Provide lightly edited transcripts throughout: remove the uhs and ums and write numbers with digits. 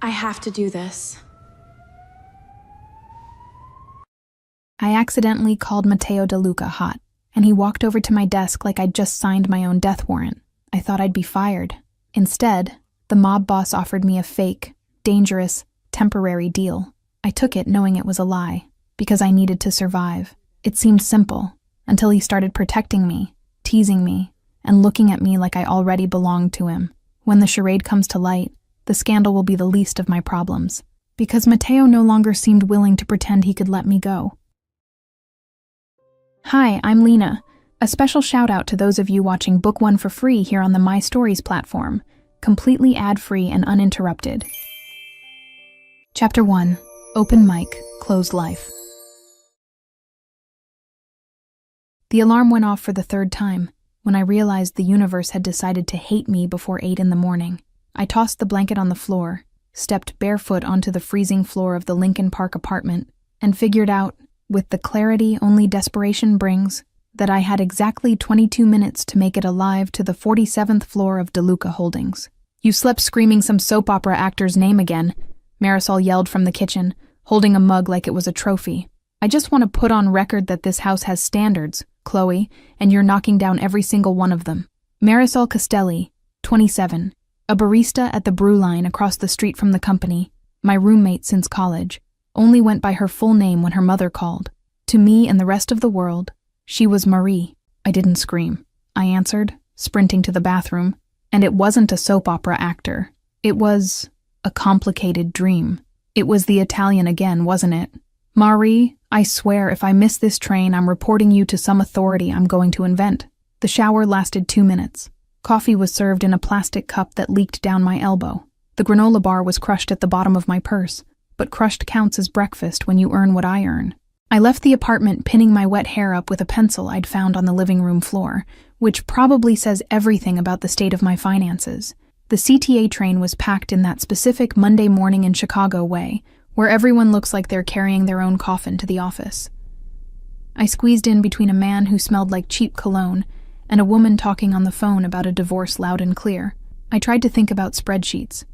I have to do this. I accidentally called Matteo De Luca hot, and he walked over to my desk like I'd just signed my own death warrant. I thought I'd be fired. Instead, the mob boss offered me a fake, dangerous, temporary deal. I took it knowing it was a lie, because I needed to survive. It seemed simple, until he started protecting me, teasing me, and looking at me like I already belonged to him. When the charade comes to light, the scandal will be the least of my problems, because Matteo no longer seemed willing to pretend he could let me go. Hi, I'm Lena. A special shout out to those of you watching Book 1 for free here on the My Stories platform, completely ad-free and uninterrupted. Chapter 1. Open Mic, Closed Life. The alarm went off for the third time, when I realized the universe had decided to hate me before 8 in the morning. I tossed the blanket on the floor, stepped barefoot onto the freezing floor of the Lincoln Park apartment, and figured out, with the clarity only desperation brings, that I had exactly 22 minutes to make it alive to the 47th floor of De Luca Holdings. "You slept screaming some soap opera actor's name again," Marisol yelled from the kitchen, holding a mug like it was a trophy. "I just want to put on record that this house has standards, Chloe, and you're knocking down every single one of them." Marisol Castelli, 27, a barista at the brew line across the street from the company, my roommate since college, only went by her full name when her mother called. To me and the rest of the world, she was Marie. I didn't scream. I answered, sprinting to the bathroom, and it wasn't a soap opera actor. It was a complicated dream. It was the Italian again, wasn't it? "Marie, I swear if I miss this train, I'm reporting you to some authority I'm going to invent." The shower lasted 2 minutes. Coffee was served in a plastic cup that leaked down my elbow. The granola bar was crushed at the bottom of my purse, but crushed counts as breakfast when you earn what I earn. I left the apartment pinning my wet hair up with a pencil I'd found on the living room floor, which probably says everything about the state of my finances. The CTA train was packed in that specific Monday morning in Chicago way, where everyone looks like they're carrying their own coffin to the office. I squeezed in between a man who smelled like cheap cologne and a woman talking on the phone about a divorce loud and clear. I tried to think about spreadsheets,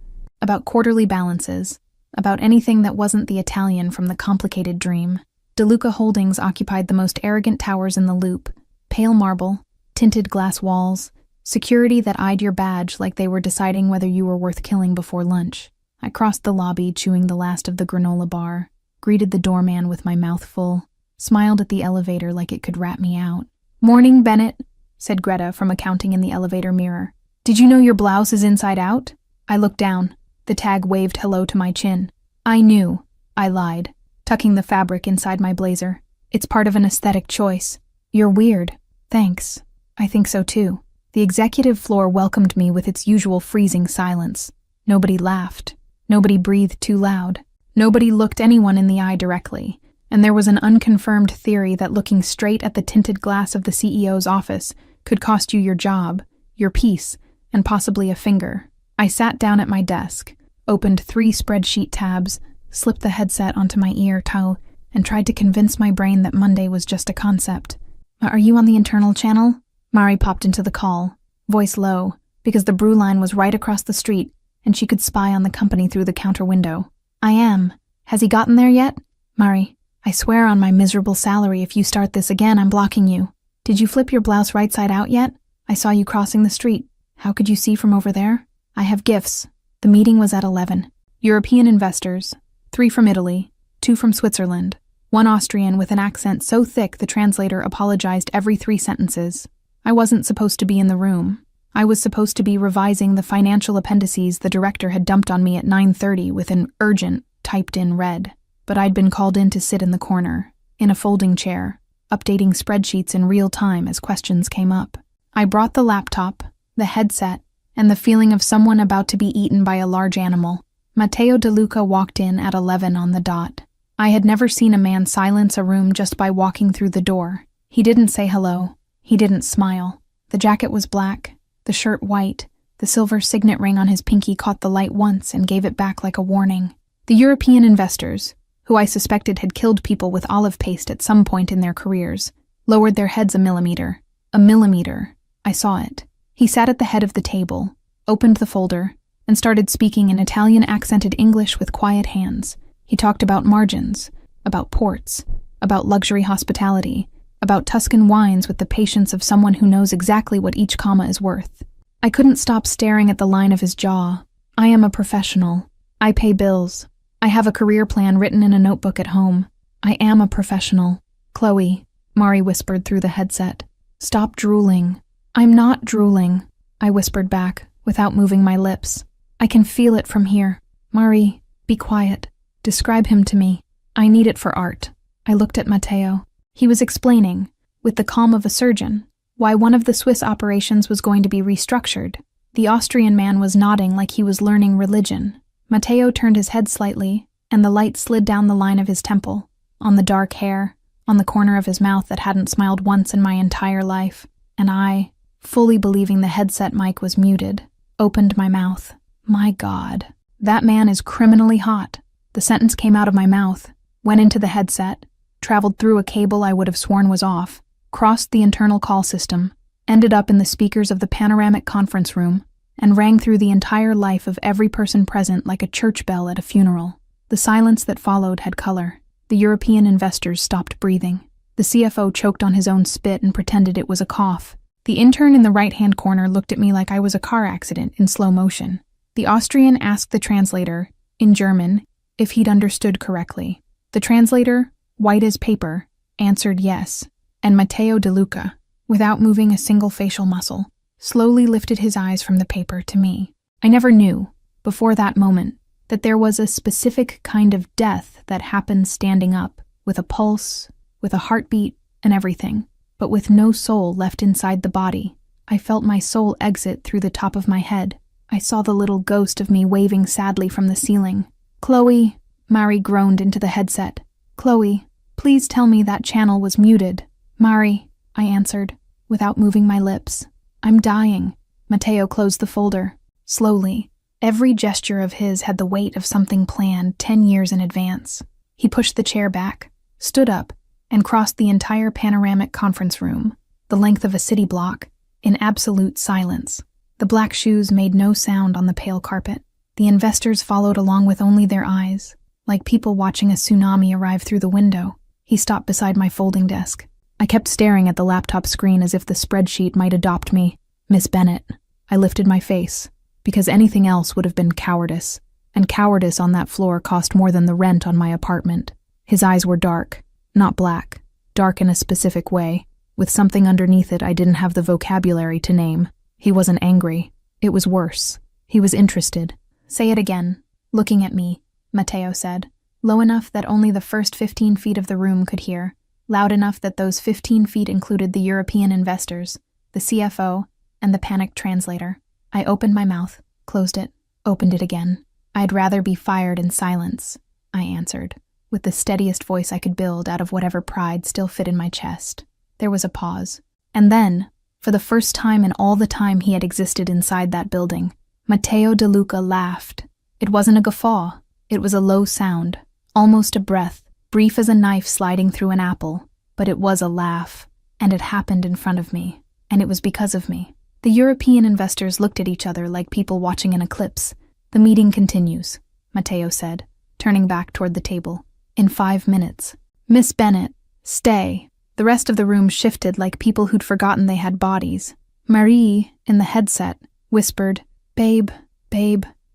about quarterly balances, about anything that wasn't the Italian from the complicated dream. De Luca Holdings occupied the most arrogant towers in the loop, pale marble, tinted glass walls, security that eyed your badge like they were deciding whether you were worth killing before lunch. I crossed the lobby, chewing the last of the granola bar, greeted the doorman with my mouth full, smiled at the elevator like it could rat me out. "Morning, Bennett," said Greta from accounting in the elevator mirror. "Did you know your blouse is inside out?" I looked down. The tag waved hello to my chin. "I knew," I lied, tucking the fabric inside my blazer. "It's part of an aesthetic choice." "You're weird." "Thanks. I think so too." The executive floor welcomed me with its usual freezing silence. Nobody laughed. Nobody breathed too loud. Nobody looked anyone in the eye directly, and there was an unconfirmed theory that looking straight at the tinted glass of the CEO's office could cost you your job, your peace, and possibly a finger. I sat down at my desk, opened 3 spreadsheet tabs, slipped the headset onto my ear toe, and tried to convince my brain that Monday was just a concept. "Are you on the internal channel?" Mari popped into the call, voice low, because the brew line was right across the street, and she could spy on the company through the counter window. "I am. Has he gotten there yet?" "Mari, I swear on my miserable salary if you start this again, I'm blocking you. Did you flip your blouse right side out yet? I saw you crossing the street. How could you see from over there? I have gifts." The meeting was at 11. European investors, 3 from Italy, 2 from Switzerland, 1 Austrian with an accent so thick the translator apologized every 3 sentences. I wasn't supposed to be in the room. I was supposed to be revising the financial appendices the director had dumped on me at 9:30 with an urgent typed in red. But I'd been called in to sit in the corner, in a folding chair, updating spreadsheets in real time as questions came up. I brought the laptop, the headset, and the feeling of someone about to be eaten by a large animal. Matteo De Luca walked in at 11 on the dot. I had never seen a man silence a room just by walking through the door. He didn't say hello. He didn't smile. The jacket was black, the shirt white. The silver signet ring on his pinky caught the light once and gave it back like a warning. The European investors, who I suspected had killed people with olive paste at some point in their careers, lowered their heads a millimeter. A millimeter. I saw it. He sat at the head of the table, opened the folder, and started speaking in Italian accented English with quiet hands. He talked about margins, about ports, about luxury hospitality, about Tuscan wines with the patience of someone who knows exactly what each comma is worth. I couldn't stop staring at the line of his jaw. I am a professional. I pay bills. I have a career plan written in a notebook at home. I am a professional. Chloe, Mari whispered through the headset. Stop drooling. I'm not drooling, I whispered back, without moving my lips. I can feel it from here. Mari, be quiet. Describe him to me. I need it for art. I looked at Matteo. He was explaining, with the calm of a surgeon, why one of the Swiss operations was going to be restructured. The Austrian man was nodding like he was learning religion. Matteo turned his head slightly, and the light slid down the line of his temple, on the dark hair, on the corner of his mouth that hadn't smiled once in my entire life, and I, fully believing the headset mic was muted, opened my mouth. My God, that man is criminally hot. The sentence came out of my mouth, went into the headset, traveled through a cable I would have sworn was off, crossed the internal call system, ended up in the speakers of the panoramic conference room, and rang through the entire life of every person present like a church bell at a funeral. The silence that followed had color. The European investors stopped breathing. The CFO choked on his own spit and pretended it was a cough. The intern in the right-hand corner looked at me like I was a car accident in slow motion. The Austrian asked the translator, in German, if he'd understood correctly. The translator, white as paper, answered yes, and Matteo De Luca, without moving a single facial muscle, slowly lifted his eyes from the paper to me. I never knew, before that moment, that there was a specific kind of death that happened standing up, with a pulse, with a heartbeat, and everything, but with no soul left inside the body. I felt my soul exit through the top of my head. I saw the little ghost of me waving sadly from the ceiling. Chloe, Mari groaned into the headset. Chloe, please tell me that channel was muted. Mari, I answered, without moving my lips. I'm dying. Matteo closed the folder. Slowly. Every gesture of his had the weight of something planned 10 years in advance. He pushed the chair back, stood up, and crossed the entire panoramic conference room, the length of a city block, in absolute silence. The black shoes made no sound on the pale carpet. The investors followed along with only their eyes, like people watching a tsunami arrive through the window. He stopped beside my folding desk. I kept staring at the laptop screen as if the spreadsheet might adopt me. Miss Bennett. I lifted my face, because anything else would have been cowardice, and cowardice on that floor cost more than the rent on my apartment. His eyes were dark, not black, dark in a specific way, with something underneath it I didn't have the vocabulary to name. He wasn't angry. It was worse. He was interested. Say it again. Looking at me, Matteo said, low enough that only the first 15 feet of the room could hear, loud enough that those 15 feet included the European investors, the CFO, and the panicked translator. I opened my mouth, closed it, opened it again. I'd rather be fired in silence, I answered, with the steadiest voice I could build out of whatever pride still fit in my chest. There was a pause. And then, for the first time in all the time he had existed inside that building, Matteo De Luca laughed. It wasn't a guffaw. It was a low sound, almost a breath, brief as a knife sliding through an apple, but it was a laugh, and it happened in front of me, and it was because of me. The European investors looked at each other like people watching an eclipse. The meeting continues, Matteo said, turning back toward the table. In 5 minutes. Miss Bennett, stay. The rest of the room shifted like people who'd forgotten they had bodies. Marie, in the headset, whispered, Babe,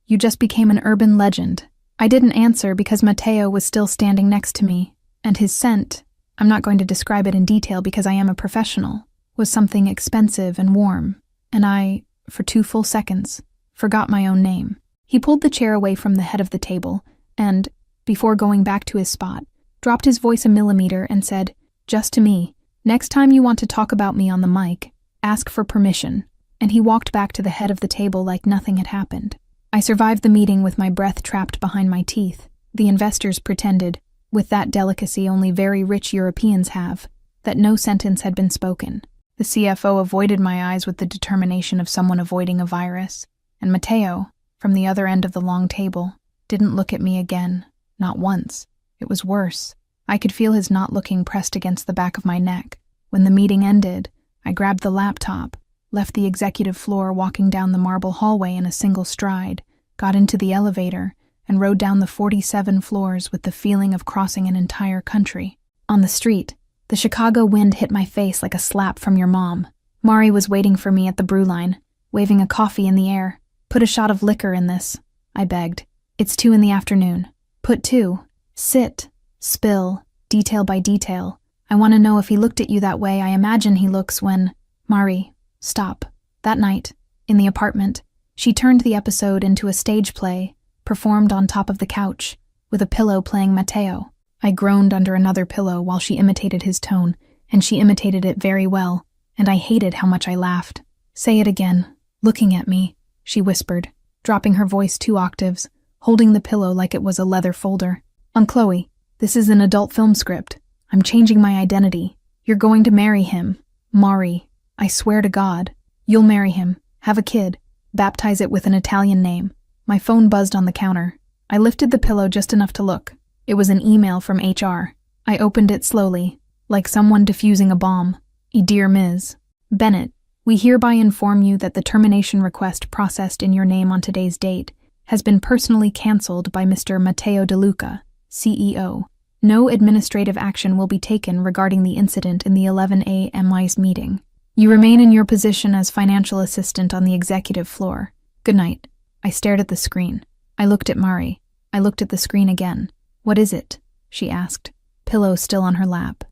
you just became an urban legend. I didn't answer because Matteo was still standing next to me, and his scent, I'm not going to describe it in detail because I am a professional, was something expensive and warm, and I, for 2 full seconds, forgot my own name. He pulled the chair away from the head of the table and, before going back to his spot, dropped his voice a millimeter and said, just to me, next time you want to talk about me on the mic, ask for permission, and he walked back to the head of the table like nothing had happened. I survived the meeting with my breath trapped behind my teeth. The investors pretended, with that delicacy only very rich Europeans have, that no sentence had been spoken. The CFO avoided my eyes with the determination of someone avoiding a virus, and Matteo, from the other end of the long table, didn't look at me again, not once. It was worse. I could feel his not looking pressed against the back of my neck. When the meeting ended, I grabbed the laptop, left the executive floor walking down the marble hallway in a single stride, got into the elevator, and rode down the 47 floors with the feeling of crossing an entire country. On the street, the Chicago wind hit my face like a slap from your mom. Mari was waiting for me at the brew line, waving a coffee in the air. "Put a shot of liquor in this," I begged. "It's 2 p.m. "Put 2. Sit. Spill. Detail by detail. I want to know if he looked at you that way I imagine he looks when—" "Mari, stop." That night, in the apartment, she turned the episode into a stage play, performed on top of the couch, with a pillow playing Matteo. I groaned under another pillow while she imitated his tone, and she imitated it very well, and I hated how much I laughed. "Say it again, looking at me," she whispered, dropping her voice 2 octaves, holding the pillow like it was a leather folder. "Chloe, this is an adult film script. I'm changing my identity. You're going to marry him. Mari. I swear to God. You'll marry him, have a kid, baptize it with an Italian name." My phone buzzed on the counter. I lifted the pillow just enough to look. It was an email from HR. I opened it slowly, like someone defusing a bomb. "Dear Ms. Bennett, we hereby inform you that the termination request processed in your name on today's date has been personally cancelled by Mr. Matteo De Luca, CEO. No administrative action will be taken regarding the incident in the 11 a.m. meeting. You remain in your position as financial assistant on the executive floor. Good night." I stared at the screen. I looked at Mari. I looked at the screen again. "What is it?" she asked, pillow still on her lap.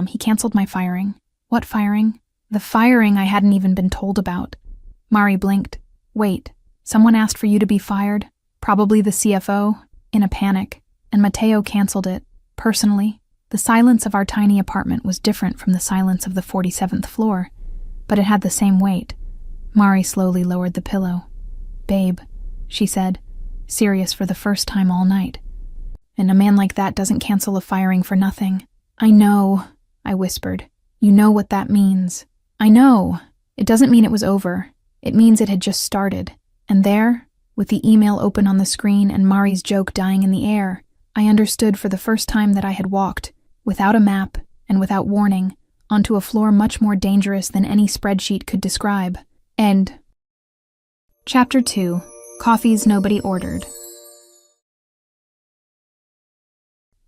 He canceled my firing." "What firing?" "The firing I hadn't even been told about." Mari blinked. "Wait, someone asked for you to be fired? Probably the CFO?" In a panic, and Matteo canceled it. Personally, the silence of our tiny apartment was different from the silence of the 47th floor, but it had the same weight. Mari slowly lowered the pillow. "Babe," she said, serious for the first time all night. "And a man like that doesn't cancel a firing for nothing." "I know," I whispered. "You know what that means." "I know. It doesn't mean it was over. It means it had just started." And there, with the email open on the screen and Mari's joke dying in the air, I understood for the first time that I had walked, without a map and without warning, onto a floor much more dangerous than any spreadsheet could describe. End. Chapter 2. Coffees Nobody Ordered.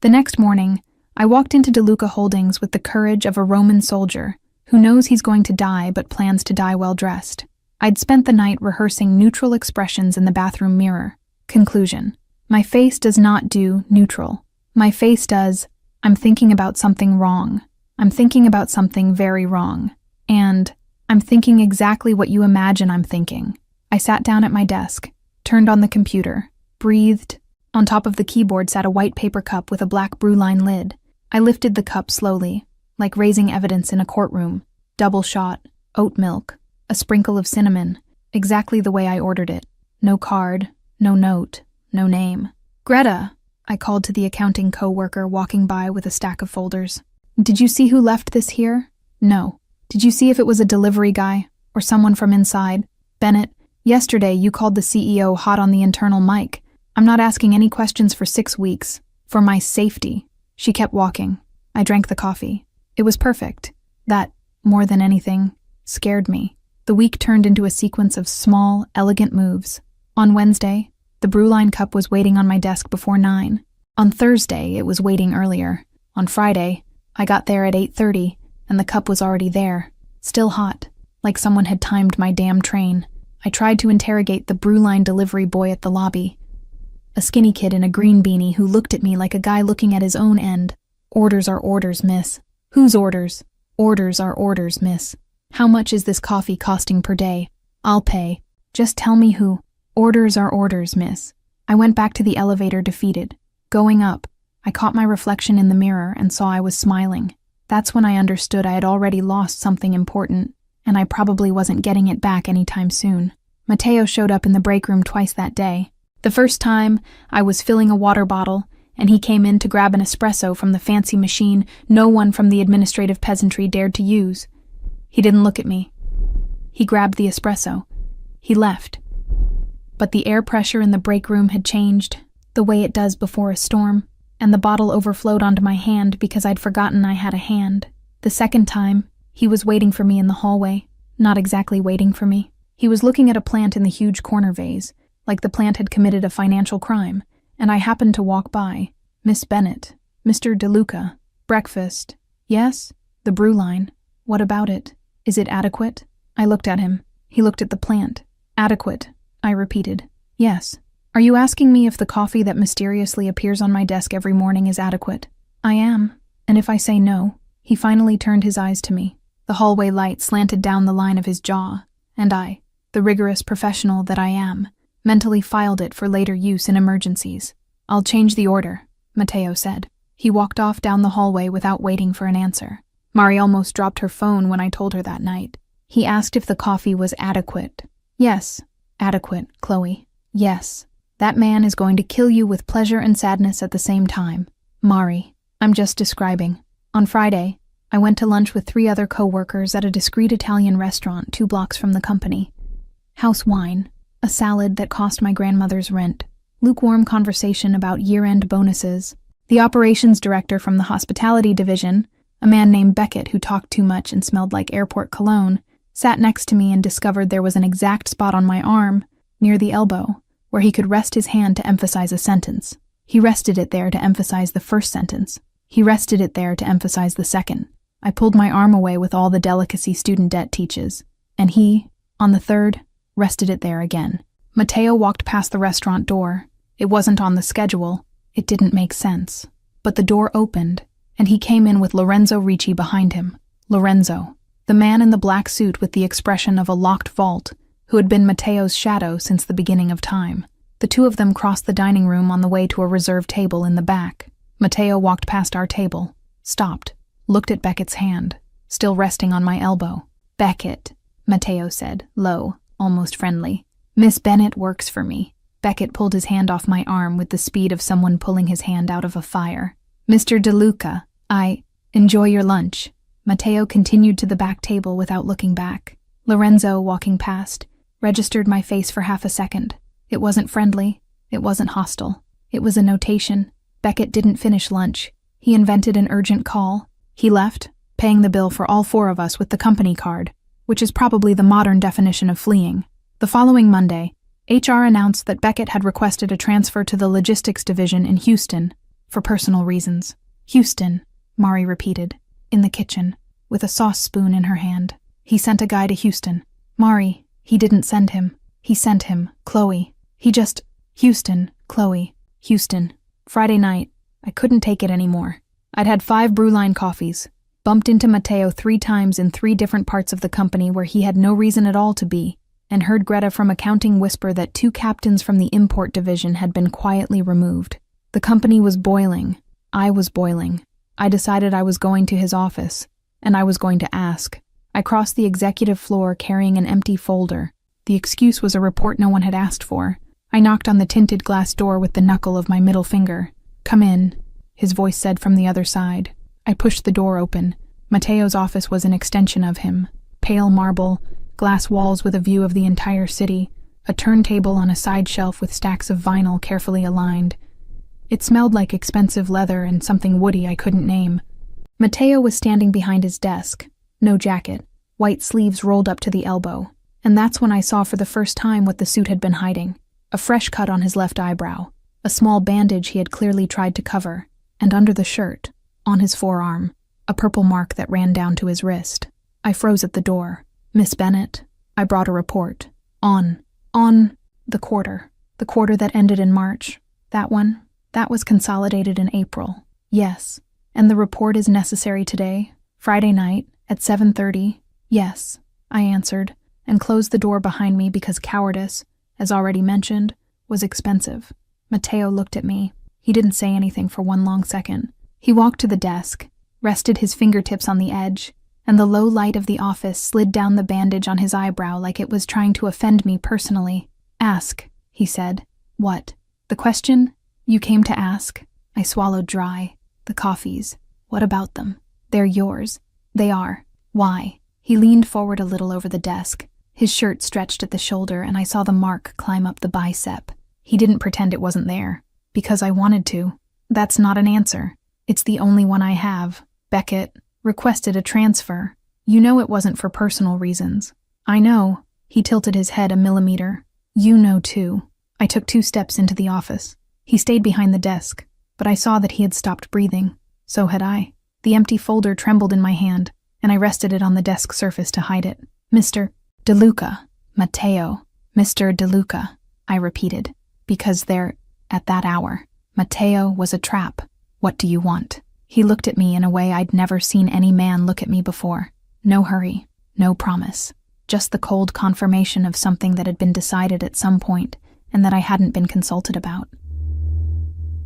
The next morning, I walked into De Luca Holdings with the courage of a Roman soldier who knows he's going to die but plans to die well dressed. I'd spent the night rehearsing neutral expressions in the bathroom mirror. Conclusion. My face does not do neutral. My face does, I'm thinking about something wrong. I'm thinking about something very wrong. And I'm thinking exactly what you imagine I'm thinking. I sat down at my desk, turned on the computer, breathed. On top of the keyboard sat a white paper cup with a black brew line lid. I lifted the cup slowly, like raising evidence in a courtroom. Double shot, oat milk, a sprinkle of cinnamon, exactly the way I ordered it. No card, no note, no name. "Greta," I called to the accounting co-worker walking by with a stack of folders. "Did you see who left this here?" "No." "Did you see if it was a delivery guy or someone from inside?" "Bennett, yesterday you called the CEO hot on the internal mic. I'm not asking any questions for 6 weeks. For my safety." She kept walking. I drank the coffee. It was perfect. That, more than anything, scared me. The week turned into a sequence of small, elegant moves. On Wednesday, the brewline cup was waiting on my desk before 9. On Thursday, it was waiting earlier. On Friday, I got there at 8:30, and the cup was already there, still hot, like someone had timed my damn train. I tried to interrogate the brewline delivery boy at the lobby, a skinny kid in a green beanie who looked at me like a guy looking at his own end. "Orders are orders, miss." "Whose orders?" "Orders are orders, miss." "How much is this coffee costing per day?" "I'll pay. Just tell me who." "Orders are orders, miss." I went back to the elevator defeated. Going up, I caught my reflection in the mirror and saw I was smiling. That's when I understood I had already lost something important, and I probably wasn't getting it back anytime soon. Matteo showed up in the break room twice that day. The first time, I was filling a water bottle, and he came in to grab an espresso from the fancy machine no one from the administrative peasantry dared to use. He didn't look at me. He grabbed the espresso. He left. But the air pressure in the break room had changed, the way it does before a storm, and the bottle overflowed onto my hand because I'd forgotten I had a hand. The second time, he was waiting for me in the hallway. Not exactly waiting for me. He was looking at a plant in the huge corner vase, like the plant had committed a financial crime, and I happened to walk by. Miss Bennet, Mr. DeLuca, breakfast. Yes? The brew line. What about it? Is it adequate? I looked at him. He looked at the plant. Adequate, I repeated. Yes. Are you asking me if the coffee that mysteriously appears on my desk every morning is adequate? I am. And if I say no? He finally turned his eyes to me. The hallway light slanted down the line of his jaw, and I, the rigorous professional that I am, mentally filed it for later use in emergencies. I'll change the order, Matteo said. He walked off down the hallway without waiting for an answer. Mari almost dropped her phone when I told her that night. He asked if the coffee was adequate. Yes, adequate, Chloe. Yes. That man is going to kill you with pleasure and sadness at the same time. Mari, I'm just describing. On Friday, I went to lunch with 3 other co-workers at a discreet Italian restaurant 2 blocks from the company. House wine, a salad that cost my grandmother's rent, lukewarm conversation about year-end bonuses. The operations director from the hospitality division, a man named Beckett who talked too much and smelled like airport cologne, sat next to me and discovered there was an exact spot on my arm, near the elbow, where he could rest his hand to emphasize a sentence. He rested it there to emphasize the first sentence. He rested it there to emphasize the second. I pulled my arm away with all the delicacy student debt teaches, and he, on the third, rested it there again. Matteo walked past the restaurant door. It wasn't on the schedule. It didn't make sense. But the door opened, and he came in with Lorenzo Ricci behind him. Lorenzo, the man in the black suit with the expression of a locked vault, who had been Matteo's shadow since the beginning of time. The 2 of them crossed the dining room on the way to a reserved table in the back. Matteo walked past our table, stopped, looked at Beckett's hand, still resting on my elbow. Beckett, Matteo said, low, almost friendly. Miss Bennet works for me. Beckett pulled his hand off my arm with the speed of someone pulling his hand out of a fire. Mr. DeLuca, enjoy your lunch. Matteo continued to the back table without looking back. Lorenzo, walking past, registered my face for half a second. It wasn't friendly. It wasn't hostile. It was a notation. Beckett didn't finish lunch. He invented an urgent call. He left, paying the bill for all 4 of us with the company card, which is probably the modern definition of fleeing. The following Monday, HR announced that Beckett had requested a transfer to the logistics division in Houston, for personal reasons. Houston, Mari repeated, in the kitchen, with a sauce spoon in her hand. He sent a guy to Houston. Mari, he didn't send him. He sent him, Chloe. Houston, Chloe, Houston. Friday night, I couldn't take it anymore. I'd had 5 brewline coffees, bumped into Matteo 3 times in 3 different parts of the company where he had no reason at all to be, and heard Greta from accounting whisper that 2 captains from the import division had been quietly removed. The company was boiling. I was boiling. I decided I was going to his office, and I was going to ask. I crossed the executive floor carrying an empty folder. The excuse was a report no one had asked for. I knocked on the tinted glass door with the knuckle of my middle finger. Come in, his voice said from the other side. I pushed the door open. Matteo's office was an extension of him. Pale marble, glass walls with a view of the entire city, a turntable on a side shelf with stacks of vinyl carefully aligned. It smelled like expensive leather and something woody I couldn't name. Matteo was standing behind his desk. No jacket, white sleeves rolled up to the elbow. And that's when I saw for the first time what the suit had been hiding. A fresh cut on his left eyebrow, a small bandage he had clearly tried to cover, and under the shirt, on his forearm, a purple mark that ran down to his wrist. I froze at the door. Miss Bennet, I brought a report. On the quarter that ended in March. That one, that was consolidated in April. Yes, and the report is necessary today, Friday night, at 7:30. Yes, I answered, and closed the door behind me because cowardice, as already mentioned, was expensive. Matteo looked at me. He didn't say anything for one long second. He walked to the desk, rested his fingertips on the edge, and the low light of the office slid down the bandage on his eyebrow like it was trying to offend me personally. Ask, he said. What? The question? You came to ask? I swallowed dry. The coffees. What about them? They're yours. They are. Why? He leaned forward a little over the desk. His shirt stretched at the shoulder, and I saw the mark climb up the bicep. He didn't pretend it wasn't there. Because I wanted to. That's not an answer. It's the only one I have. Beckett requested a transfer. You know it wasn't for personal reasons. I know. He tilted his head a millimeter. You know too. I took 2 steps into the office. He stayed behind the desk, but I saw that he had stopped breathing. So had I. The empty folder trembled in my hand, and I rested it on the desk surface to hide it. Mr. DeLuca. Matteo. Mr. DeLuca, I repeated, because there, at that hour, Matteo was a trap. What do you want? He looked at me in a way I'd never seen any man look at me before. No hurry, no promise. Just the cold confirmation of something that had been decided at some point and that I hadn't been consulted about.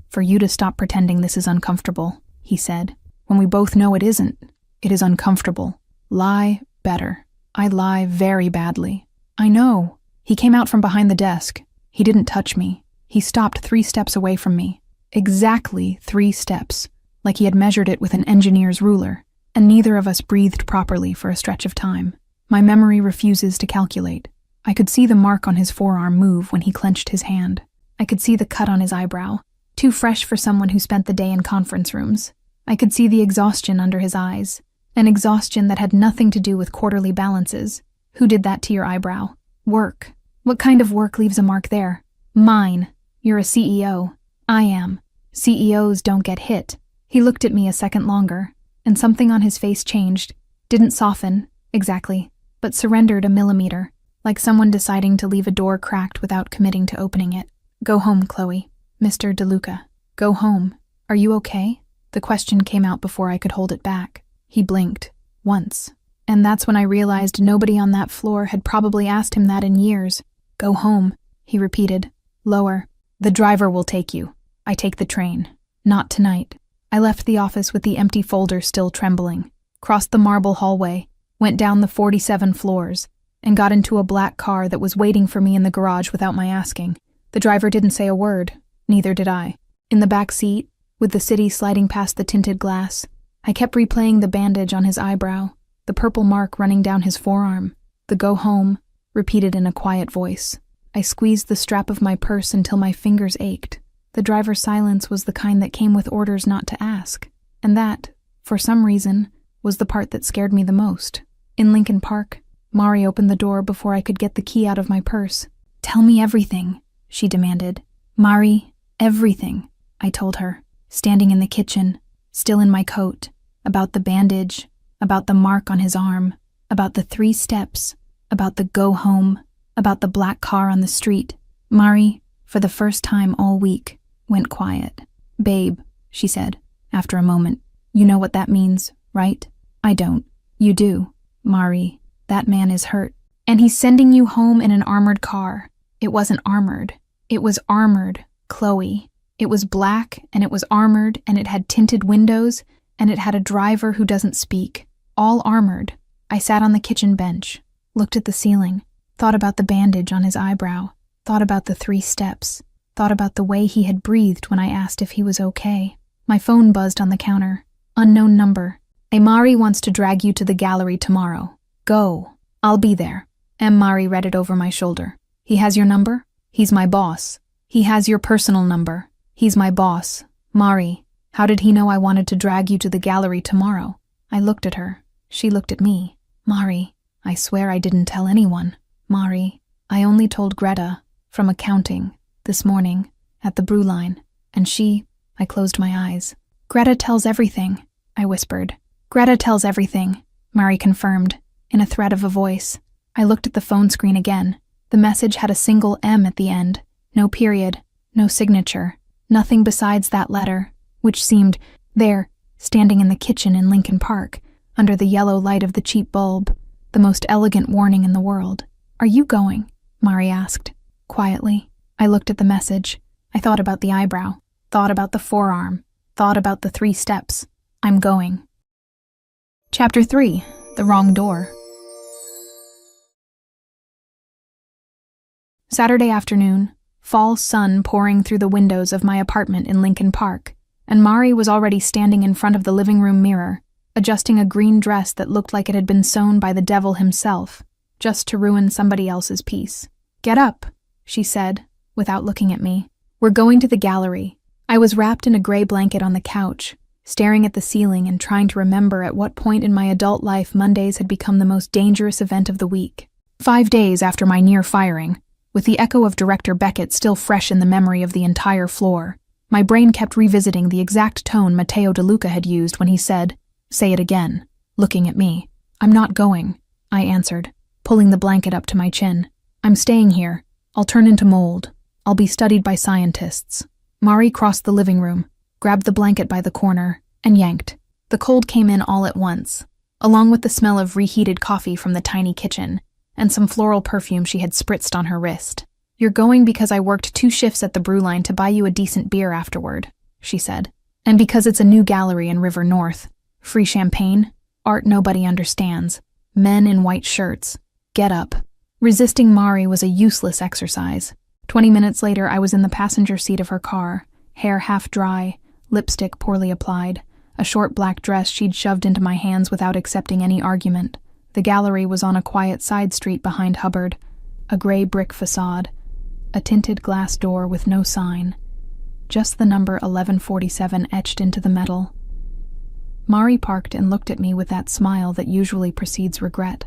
For you to stop pretending this is uncomfortable, he said, when we both know it isn't. It is uncomfortable. Lie better. I lie very badly. I know. He came out from behind the desk. He didn't touch me. He stopped 3 steps away from me. Exactly 3 steps, like he had measured it with an engineer's ruler, and neither of us breathed properly for a stretch of time. My memory refuses to calculate. I could see the mark on his forearm move when he clenched his hand. I could see the cut on his eyebrow, too fresh for someone who spent the day in conference rooms. I could see the exhaustion under his eyes, an exhaustion that had nothing to do with quarterly balances. Who did that to your eyebrow? Work. What kind of work leaves a mark there? Mine. You're a CEO. I am. CEOs don't get hit. He looked at me a second longer, and something on his face changed. Didn't soften, exactly, but surrendered a millimeter, like someone deciding to leave a door cracked without committing to opening it. Go home, Chloe. Mr. DeLuca. Go home. Are you okay? The question came out before I could hold it back. He blinked. Once. And that's when I realized nobody on that floor had probably asked him that in years. Go home, he repeated. Lower. The driver will take you. I take the train. Not tonight. I left the office with the empty folder still trembling, crossed the marble hallway, went down the 47 floors, and got into a black car that was waiting for me in the garage without my asking. The driver didn't say a word. Neither did I. In the back seat, with the city sliding past the tinted glass, I kept replaying the bandage on his eyebrow, the purple mark running down his forearm, the go home, repeated in a quiet voice. I squeezed the strap of my purse until my fingers ached. The driver's silence was the kind that came with orders not to ask, and that, for some reason, was the part that scared me the most. In Lincoln Park, Mari opened the door before I could get the key out of my purse. Tell me everything, she demanded. Mari, everything, I told her, standing in the kitchen, still in my coat, about the bandage, about the mark on his arm, about the 3 steps, about the go home, about the black car on the street. Mari, for the first time all week, went quiet. Babe, she said, after a moment, you know what that means, right? I don't. You do. Mari, that man is hurt. And he's sending you home in an armored car. It wasn't armored. It was armored, Chloe. It was black, and it was armored, and it had tinted windows, and it had a driver who doesn't speak. All armored. I sat on the kitchen bench, looked at the ceiling, thought about the bandage on his eyebrow, thought about the 3 steps, thought about the way he had breathed when I asked if he was okay. My phone buzzed on the counter. Unknown number. Mari wants to drag you to the gallery tomorrow. Go. I'll be there. Mari read it over my shoulder. He has your number? He's my boss. He has your personal number. He's my boss. Mari, how did he know I wanted to drag you to the gallery tomorrow? I looked at her. She looked at me. Mari, I swear I didn't tell anyone. Mari, I only told Greta, from accounting, this morning, at the brew line, and I closed my eyes. Greta tells everything, I whispered. Greta tells everything, Mari confirmed, in a thread of a voice. I looked at the phone screen again. The message had a single M at the end, no period, no signature, nothing besides that letter, which seemed, there, standing in the kitchen in Lincoln Park, under the yellow light of the cheap bulb, the most elegant warning in the world. Are you going? Mari asked, quietly. I looked at the message. I thought about the eyebrow, thought about the forearm, thought about the 3 steps. I'm going. Chapter 3. The Wrong Door. Saturday afternoon, fall sun pouring through the windows of my apartment in Lincoln Park, and Mari was already standing in front of the living room mirror, adjusting a green dress that looked like it had been sewn by the devil himself, just to ruin somebody else's peace. Get up, she said, without looking at me. We're going to the gallery. I was wrapped in a gray blanket on the couch, staring at the ceiling and trying to remember at what point in my adult life Mondays had become the most dangerous event of the week. 5 days after my near firing, with the echo of Director Beckett still fresh in the memory of the entire floor. My brain kept revisiting the exact tone Matteo De Luca had used when he said, "Say it again," looking at me. "I'm not going," I answered, pulling the blanket up to my chin. "I'm staying here. I'll turn into mold. I'll be studied by scientists." Mari crossed the living room, grabbed the blanket by the corner, and yanked. The cold came in all at once, along with the smell of reheated coffee from the tiny kitchen, and some floral perfume she had spritzed on her wrist. "You're going because I worked 2 shifts at the brew line to buy you a decent beer afterward," she said. "And because it's a new gallery in River North. Free champagne, art nobody understands, men in white shirts. Get up." Resisting Mari was a useless exercise. 20 minutes later, I was in the passenger seat of her car, hair half dry, lipstick poorly applied, a short black dress she'd shoved into my hands without accepting any argument. The gallery was on a quiet side street behind Hubbard, a gray brick facade, a tinted glass door with no sign, just the number 1147 etched into the metal. Mari parked and looked at me with that smile that usually precedes regret.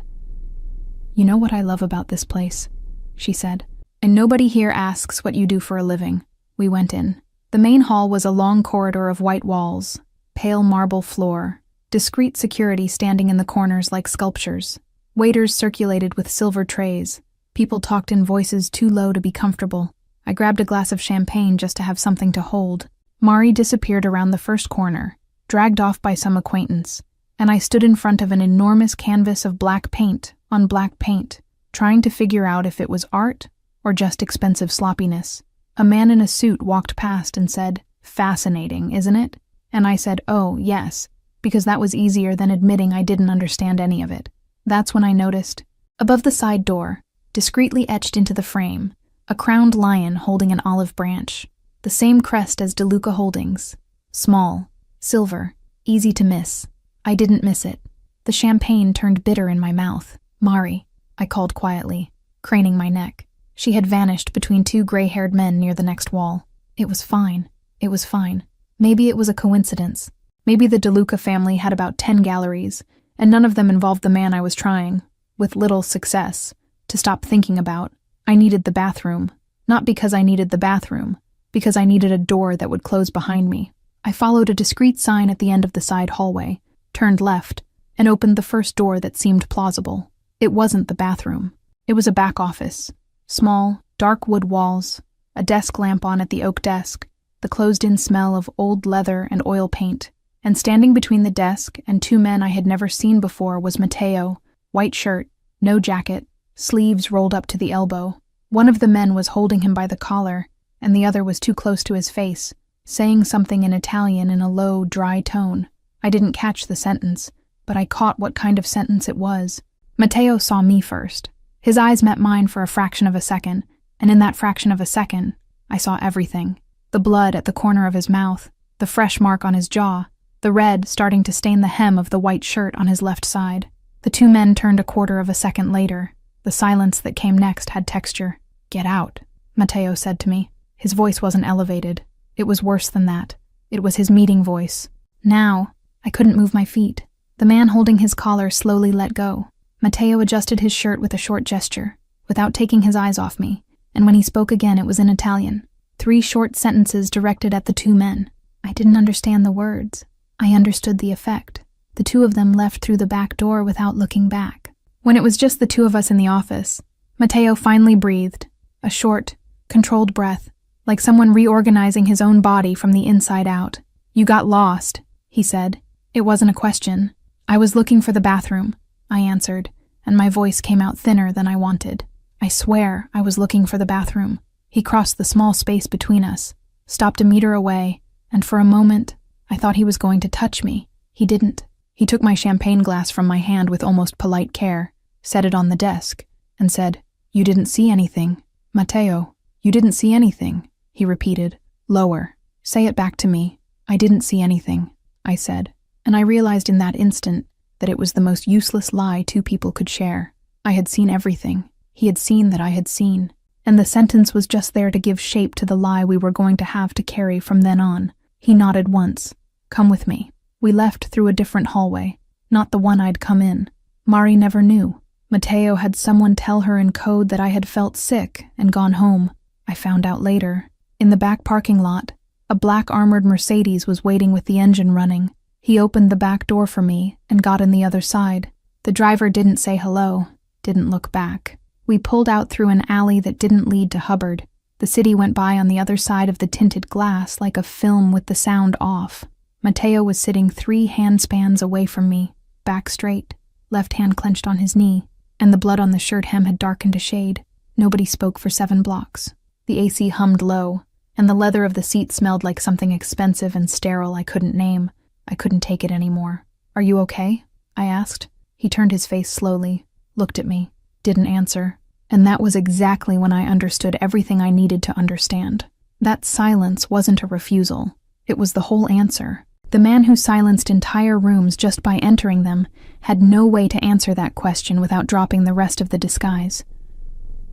"You know what I love about this place," she said. "And nobody here asks what you do for a living." We went in. The main hall was a long corridor of white walls, pale marble floor, discreet security standing in the corners like sculptures. Waiters circulated with silver trays. People talked in voices too low to be comfortable. I grabbed a glass of champagne just to have something to hold. Mari disappeared around the first corner, dragged off by some acquaintance, and I stood in front of an enormous canvas of black paint on black paint, trying to figure out if it was art or just expensive sloppiness. A man in a suit walked past and said, "Fascinating, isn't it?" And I said, "Oh, yes," because that was easier than admitting I didn't understand any of it. That's when I noticed, above the side door, discreetly etched into the frame, a crowned lion holding an olive branch, the same crest as De Luca Holdings. Small, silver, easy to miss. I didn't miss it. The champagne turned bitter in my mouth. "Mari," I called quietly, craning my neck. She had vanished between 2 gray-haired men near the next wall. It was fine. It was fine. Maybe it was a coincidence. Maybe the De Luca family had about 10 galleries, and none of them involved the man I was trying, with little success, to stop thinking about. I needed the bathroom. Not because I needed the bathroom, because I needed a door that would close behind me. I followed a discreet sign at the end of the side hallway, turned left, and opened the first door that seemed plausible. It wasn't the bathroom. It was a back office. Small, dark wood walls, a desk lamp on at the oak desk, the closed-in smell of old leather and oil paint, and standing between the desk and 2 men I had never seen before was Matteo, white shirt, no jacket, sleeves rolled up to the elbow. One of the men was holding him by the collar, and the other was too close to his face, saying something in Italian in a low, dry tone. I didn't catch the sentence, but I caught what kind of sentence it was. Matteo saw me first. His eyes met mine for a fraction of a second, and in that fraction of a second, I saw everything. The blood at the corner of his mouth, the fresh mark on his jaw, the red starting to stain the hem of the white shirt on his left side. The 2 men turned a quarter of a second later. The silence that came next had texture. "Get out," Matteo said to me. His voice wasn't elevated. It was worse than that. It was his meeting voice. Now, I couldn't move my feet. The man holding his collar slowly let go. Matteo adjusted his shirt with a short gesture, without taking his eyes off me, and when he spoke again it was in Italian. 3 short sentences directed at the 2 men. I didn't understand the words. I understood the effect. The 2 of them left through the back door without looking back. When it was just the 2 of us in the office, Matteo finally breathed, a short, controlled breath, like someone reorganizing his own body from the inside out. "You got lost," he said. It wasn't a question. "I was looking for the bathroom," I answered, and my voice came out thinner than I wanted. "I swear I was looking for the bathroom." He crossed the small space between us, stopped a meter away, and for a moment, I thought he was going to touch me. He didn't. He took my champagne glass from my hand with almost polite care, set it on the desk, and said, "You didn't see anything. Matteo, you didn't see anything," he repeated, lower. "Say it back to me." "I didn't see anything," I said, and I realized in that instant that it was the most useless lie 2 people could share. I had seen everything. He had seen that I had seen, and the sentence was just there to give shape to the lie we were going to have to carry from then on. He nodded once. "Come with me." We left through a different hallway, not the one I'd come in. Mari never knew. Mateo had someone tell her in code that I had felt sick and gone home. I found out later. In the back parking lot, a black armored Mercedes was waiting with the engine running. He opened the back door for me and got in the other side. The driver didn't say hello, didn't look back. We pulled out through an alley that didn't lead to Hubbard. The city went by on the other side of the tinted glass like a film with the sound off. Mateo was sitting 3 handspans away from me, back straight, left hand clenched on his knee, and the blood on the shirt hem had darkened to shade. Nobody spoke for 7 blocks. The AC hummed low, and the leather of the seat smelled like something expensive and sterile I couldn't name. I couldn't take it anymore. "Are you okay?" I asked. He turned his face slowly, looked at me, didn't answer, and that was exactly when I understood everything I needed to understand. That silence wasn't a refusal. It was the whole answer. The man who silenced entire rooms just by entering them had no way to answer that question without dropping the rest of the disguise.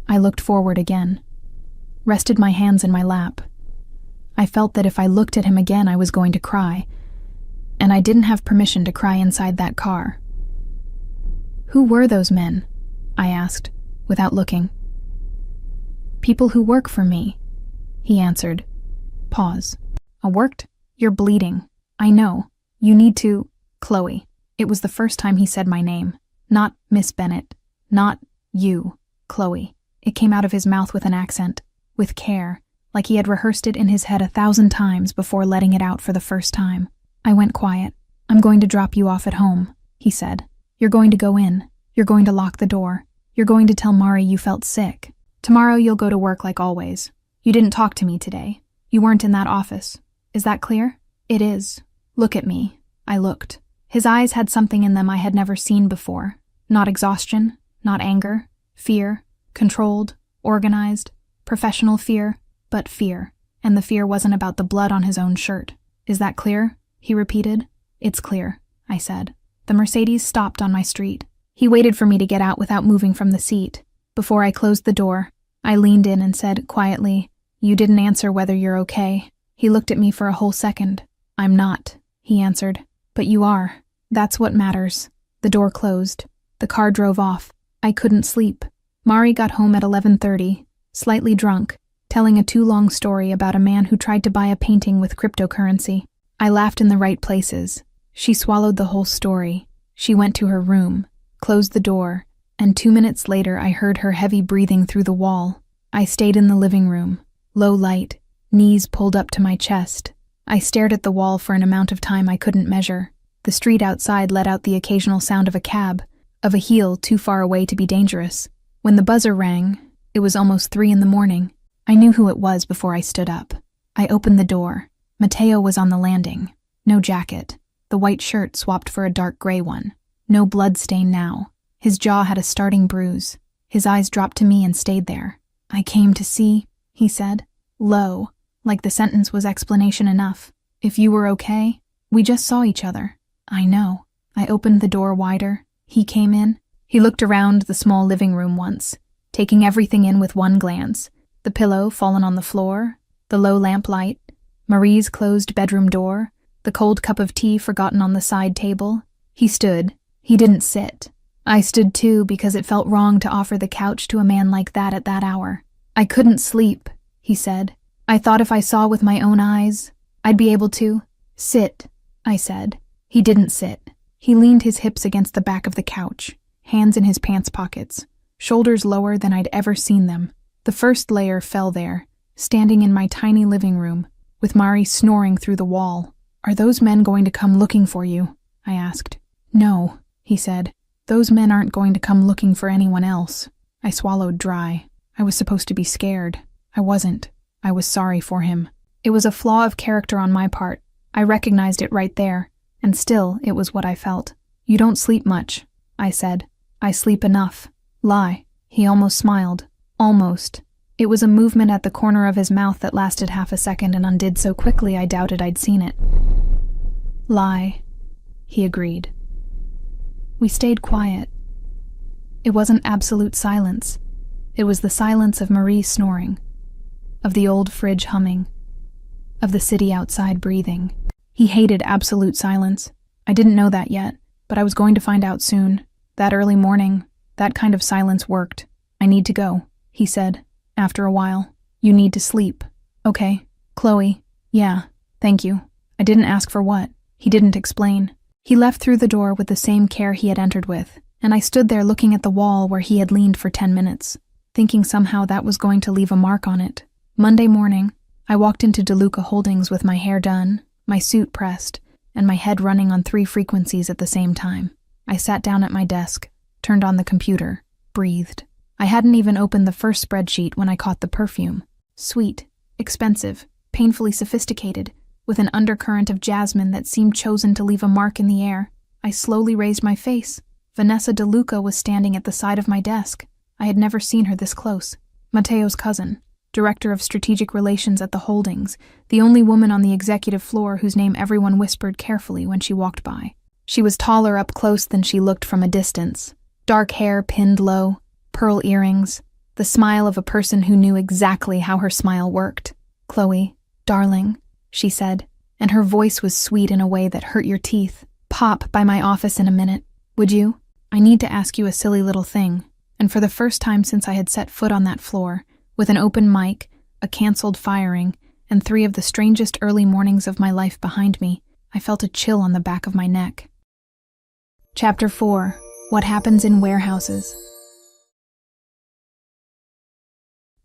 I looked forward again, rested my hands in my lap. I felt that if I looked at him again I was going to cry, and I didn't have permission to cry inside that car. "Who were those men?" I asked, without looking. "People who work for me," he answered. Pause. "Worked? You're bleeding. I know. You need to—" "Chloe." It was the first time he said my name. Not Miss Bennett. Not you. Chloe. It came out of his mouth with an accent, with care, like he had rehearsed it in his head 1,000 times before letting it out for the first time. I went quiet. "I'm going to drop you off at home," he said. "You're going to go in. You're going to lock the door. You're going to tell Mari you felt sick. Tomorrow you'll go to work like always. You didn't talk to me today. You weren't in that office. Is that clear?" "It is. Look at me." I looked. His eyes had something in them I had never seen before. Not exhaustion, not anger, fear, controlled, organized, professional fear, but fear. And the fear wasn't about the blood on his own shirt. "Is that clear?" he repeated. "It's clear," I said. The Mercedes stopped on my street. He waited for me to get out without moving from the seat. Before I closed the door, I leaned in and said quietly, "You didn't answer whether you're okay." He looked at me for a whole second. "I'm not," he answered. "But you are. That's what matters." The door closed. The car drove off. I couldn't sleep. Mari got home at 11:30, slightly drunk, telling a too long story about a man who tried to buy a painting with cryptocurrency. I laughed in the right places. She swallowed the whole story. She went to her room, closed the door, and 2 minutes later I heard her heavy breathing through the wall. I stayed in the living room, low light, knees pulled up to my chest. I stared at the wall for an amount of time I couldn't measure. The street outside let out the occasional sound of a cab, of a heel too far away to be dangerous. When the buzzer rang, it was almost 3 a.m. I knew who it was before I stood up. I opened the door. Mateo was on the landing. No jacket. The white shirt swapped for a dark gray one. No blood stain now. His jaw had a starting bruise. His eyes dropped to me and stayed there. "I came to see," he said, low, like the sentence was explanation enough. "If you were okay, we just saw each other." "I know." I opened the door wider. He came in. He looked around the small living room once, taking everything in with one glance. The pillow fallen on the floor, the low lamplight, Marie's closed bedroom door, the cold cup of tea forgotten on the side table. He stood. He didn't sit. I stood too because it felt wrong to offer the couch to a man like that at that hour. "I couldn't sleep," he said. "I thought if I saw with my own eyes, I'd be able to—" "Sit," I said. He didn't sit. He leaned his hips against the back of the couch, hands in his pants pockets, shoulders lower than I'd ever seen them. The first layer fell there, standing in my tiny living room, with Mari snoring through the wall. "Are those men going to come looking for you?" I asked. "No," he said. "Those men aren't going to come looking for anyone else." I swallowed dry. I was supposed to be scared. I wasn't. I was sorry for him. It was a flaw of character on my part. I recognized it right there, and still it was what I felt. "You don't sleep much," I said. "I sleep enough." "Lie." He almost smiled. Almost. It was a movement at the corner of his mouth that lasted half a second and undid so quickly I doubted I'd seen it. "Lie," he agreed. We stayed quiet. It wasn't absolute silence. It was the silence of Marie snoring, of the old fridge humming, of the city outside breathing. He hated absolute silence. I didn't know that yet, but I was going to find out soon. That early morning, That kind of silence worked. "I need to go," he said, after a while. "You need to sleep." "Okay. Chloe." "Yeah, thank you." I didn't ask for what. He didn't explain. He left through the door with the same care he had entered with, and I stood there looking at the wall where he had leaned for 10 minutes, thinking somehow that was going to leave a mark on it. Monday morning, I walked into DeLuca Holdings with my hair done, my suit pressed, and my head running on 3 frequencies at the same time. I sat down at my desk, turned on the computer, breathed. I hadn't even opened the first spreadsheet when I caught the perfume. Sweet, expensive, painfully sophisticated, with an undercurrent of jasmine that seemed chosen to leave a mark in the air. I slowly raised my face. Vanessa DeLuca was standing at the side of my desk. I had never seen her this close. Matteo's cousin, director of strategic relations at the Holdings, the only woman on the executive floor whose name everyone whispered carefully when she walked by. She was taller up close than she looked from a distance. Dark hair pinned low, pearl earrings, the smile of a person who knew exactly how her smile worked. "Chloe, darling," she said, and her voice was sweet in a way that hurt your teeth. "Pop by my office in a minute, would you? I need to ask you a silly little thing." And for the first time since I had set foot on that floor, with an open mic, a cancelled firing, and 3 of the strangest early mornings of my life behind me, I felt a chill on the back of my neck. Chapter 4. What Happens in Warehouses.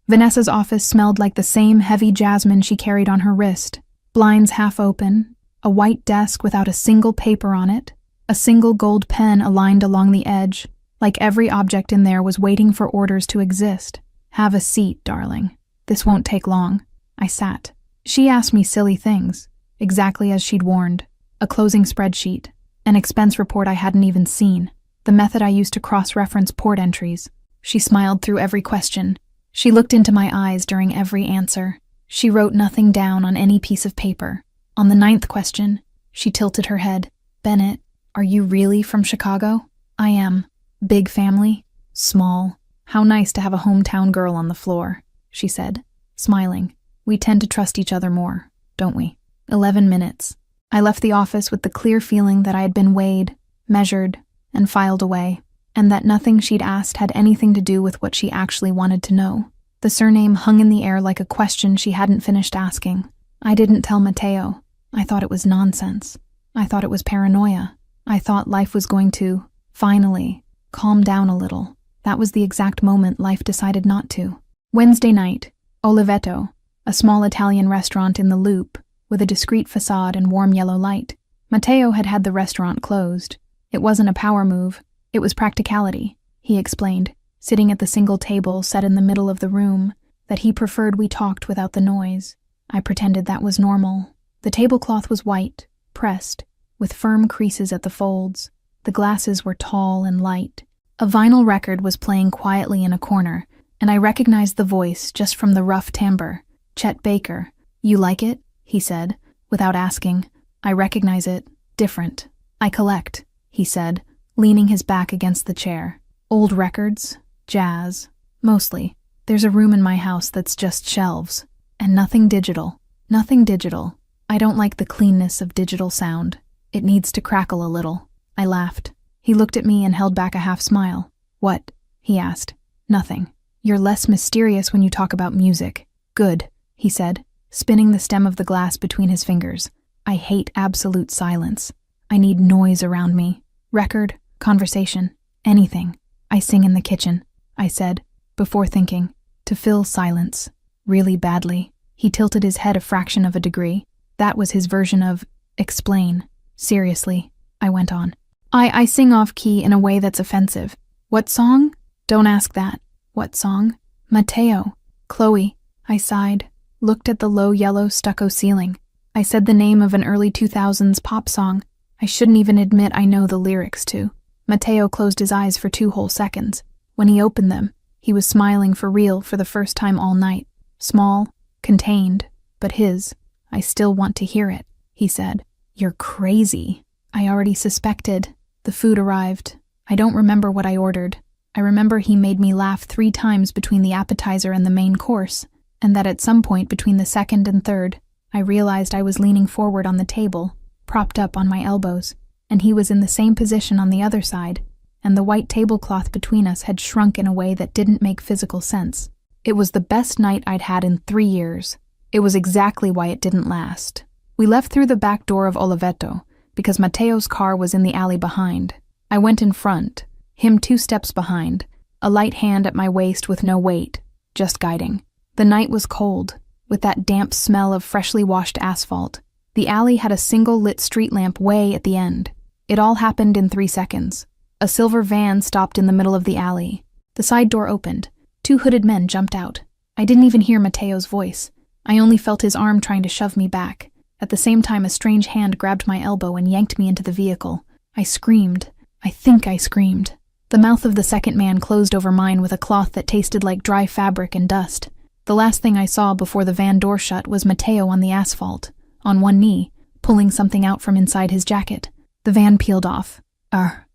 Vanessa's office smelled like the same heavy jasmine she carried on her wrist. Blinds half open, a white desk without a single paper on it, a single gold pen aligned along the edge, like every object in there was waiting for orders to exist. "Have a seat, darling. This won't take long." I sat. She asked me silly things, exactly as she'd warned. A closing spreadsheet, an expense report I hadn't even seen, the method I used to cross-reference port entries. She smiled through every question. She looked into my eyes during every answer. She wrote nothing down on any piece of paper. On the 9th question, she tilted her head. "Bennett, are you really from Chicago?" "I am." "Big family?" "Small. How nice to have a hometown girl on the floor," she said, smiling. "We tend to trust each other more, don't we?" 11 minutes. I left the office with the clear feeling that I had been weighed, measured, and filed away, and that nothing she'd asked had anything to do with what she actually wanted to know. The surname hung in the air like a question she hadn't finished asking. I didn't tell Matteo. I thought it was nonsense. I thought it was paranoia. I thought life was going to, finally, calm down a little. That was the exact moment life decided not to. Wednesday night, Oliveto, a small Italian restaurant in the Loop, with a discreet facade and warm yellow light. Matteo had had the restaurant closed. It wasn't a power move. It was practicality, he explained, sitting at the single table set in the middle of the room, that he preferred we talked without the noise. I pretended that was normal. The tablecloth was white, pressed, with firm creases at the folds. The glasses were tall and light. A vinyl record was playing quietly in a corner, and I recognized the voice just from the rough timbre. "Chet Baker. You like it?" he said, without asking. "I recognize it. Different. I collect," he said, leaning his back against the chair. "Old records, jazz, mostly. There's a room in my house that's just shelves, and nothing digital. Nothing digital. I don't like the cleanness of digital sound. It needs to crackle a little." I laughed. He looked at me and held back a half smile. "What?" he asked. "Nothing. You're less mysterious when you talk about music." "Good," he said, spinning the stem of the glass between his fingers. "I hate absolute silence. I need noise around me. Record, conversation, anything. I sing in the kitchen," I said, before thinking, to fill silence. Really badly. He tilted his head a fraction of a degree. That was his version of, explain. "Seriously," I went on. I sing off-key in a way that's offensive." "What song?" "Don't ask that." "What song?" "Matteo." "Chloe." I sighed, looked at the low yellow stucco ceiling. I said the name of an early 2000s pop song I shouldn't even admit I know the lyrics to. Matteo closed his eyes for 2 whole seconds. When he opened them, he was smiling for real for the first time all night. Small, contained, but his. "I still want to hear it," he said. "You're crazy." I already suspected. The food arrived. I don't remember what I ordered. I remember he made me laugh 3 times between the appetizer and the main course, and that at some point between the second and third, I realized I was leaning forward on the table, propped up on my elbows, and he was in the same position on the other side, and the white tablecloth between us had shrunk in a way that didn't make physical sense. It was the best night I'd had in 3 years. It was exactly why it didn't last. We left through the back door of Oliveto, because Matteo's car was in the alley behind. I went in front, him 2 steps behind, a light hand at my waist with no weight, just guiding. The night was cold, with that damp smell of freshly washed asphalt. The alley had a single lit street lamp way at the end. It all happened in 3 seconds. A silver van stopped in the middle of the alley. The side door opened. 2 hooded men jumped out. I didn't even hear Matteo's voice. I only felt his arm trying to shove me back. At the same time, a strange hand grabbed my elbow and yanked me into the vehicle. I screamed. I think I screamed. The mouth of the second man closed over mine with a cloth that tasted like dry fabric and dust. The last thing I saw before the van door shut was Matteo on the asphalt, on one knee, pulling something out from inside his jacket. The van peeled off.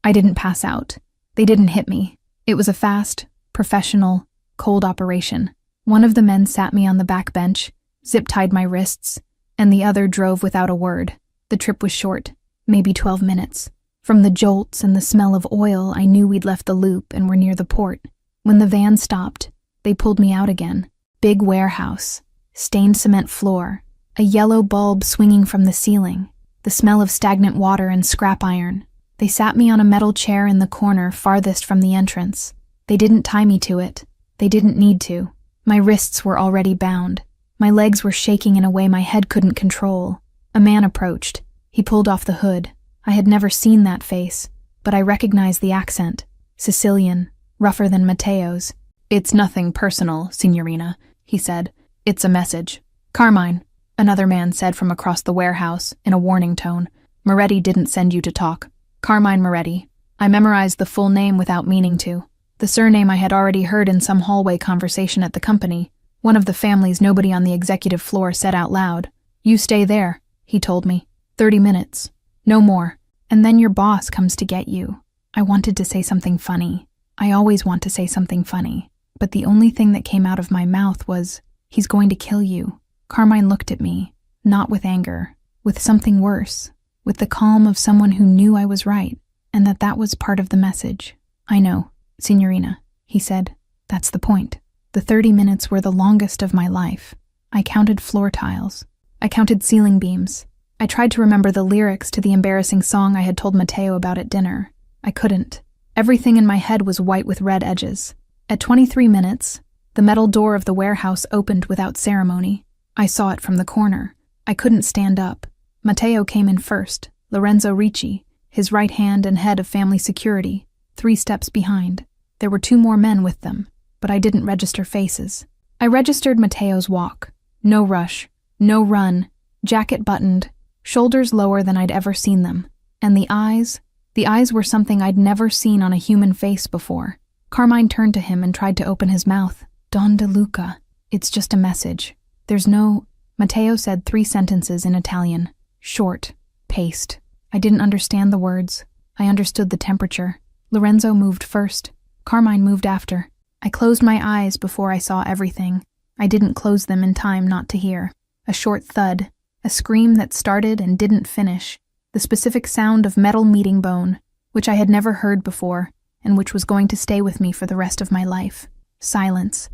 I didn't pass out. They didn't hit me. It was a fast, professional, cold operation. One of the men sat me on the back bench, zip-tied my wrists, and the other drove without a word. The trip was short, maybe 12 minutes. From the jolts and the smell of oil, I knew we'd left the loop and were near the port. When the van stopped, they pulled me out again. Big warehouse, stained cement floor, a yellow bulb swinging from the ceiling, the smell of stagnant water and scrap iron. They sat me on a metal chair in the corner farthest from the entrance. They didn't tie me to it. They didn't need to. My wrists were already bound. My legs were shaking in a way my head couldn't control. A man approached. He pulled off the hood. I had never seen that face, but I recognized the accent. Sicilian, rougher than Matteo's. "It's nothing personal, signorina," he said. "It's a message." "Carmine," another man said from across the warehouse, in a warning tone. "Moretti didn't send you to talk. Carmine Moretti." I memorized the full name without meaning to. The surname I had already heard in some hallway conversation at the company. One of the families nobody on the executive floor said out loud. "You stay there," he told me. 30 minutes. No more. And then your boss comes to get you. I wanted to say something funny. I always want to say something funny. But the only thing that came out of my mouth was, "He's going to kill you." Carmine looked at me, not with anger, with something worse, with the calm of someone who knew I was right, and that was part of the message. "I know, signorina," he said. "That's the point." The 30 minutes were the longest of my life. I counted floor tiles. I counted ceiling beams. I tried to remember the lyrics to the embarrassing song I had told Matteo about at dinner. I couldn't. Everything in my head was white with red edges. At 23 minutes, the metal door of the warehouse opened without ceremony. I saw it from the corner. I couldn't stand up. Matteo came in first, Lorenzo Ricci, his right hand and head of family security, 3 steps behind. There were 2 more men with them, but I didn't register faces. I registered Matteo's walk. No rush, no run, jacket buttoned, shoulders lower than I'd ever seen them. And the eyes were something I'd never seen on a human face before. Carmine turned to him and tried to open his mouth. "Don De Luca, it's just a message. There's no..." Matteo said 3 sentences in Italian. Short, paced. I didn't understand the words. I understood the temperature. Lorenzo moved first. Carmine moved after. I closed my eyes before I saw everything. I didn't close them in time not to hear. A short thud. A scream that started and didn't finish. The specific sound of metal meeting bone, which I had never heard before, and which was going to stay with me for the rest of my life. Silence.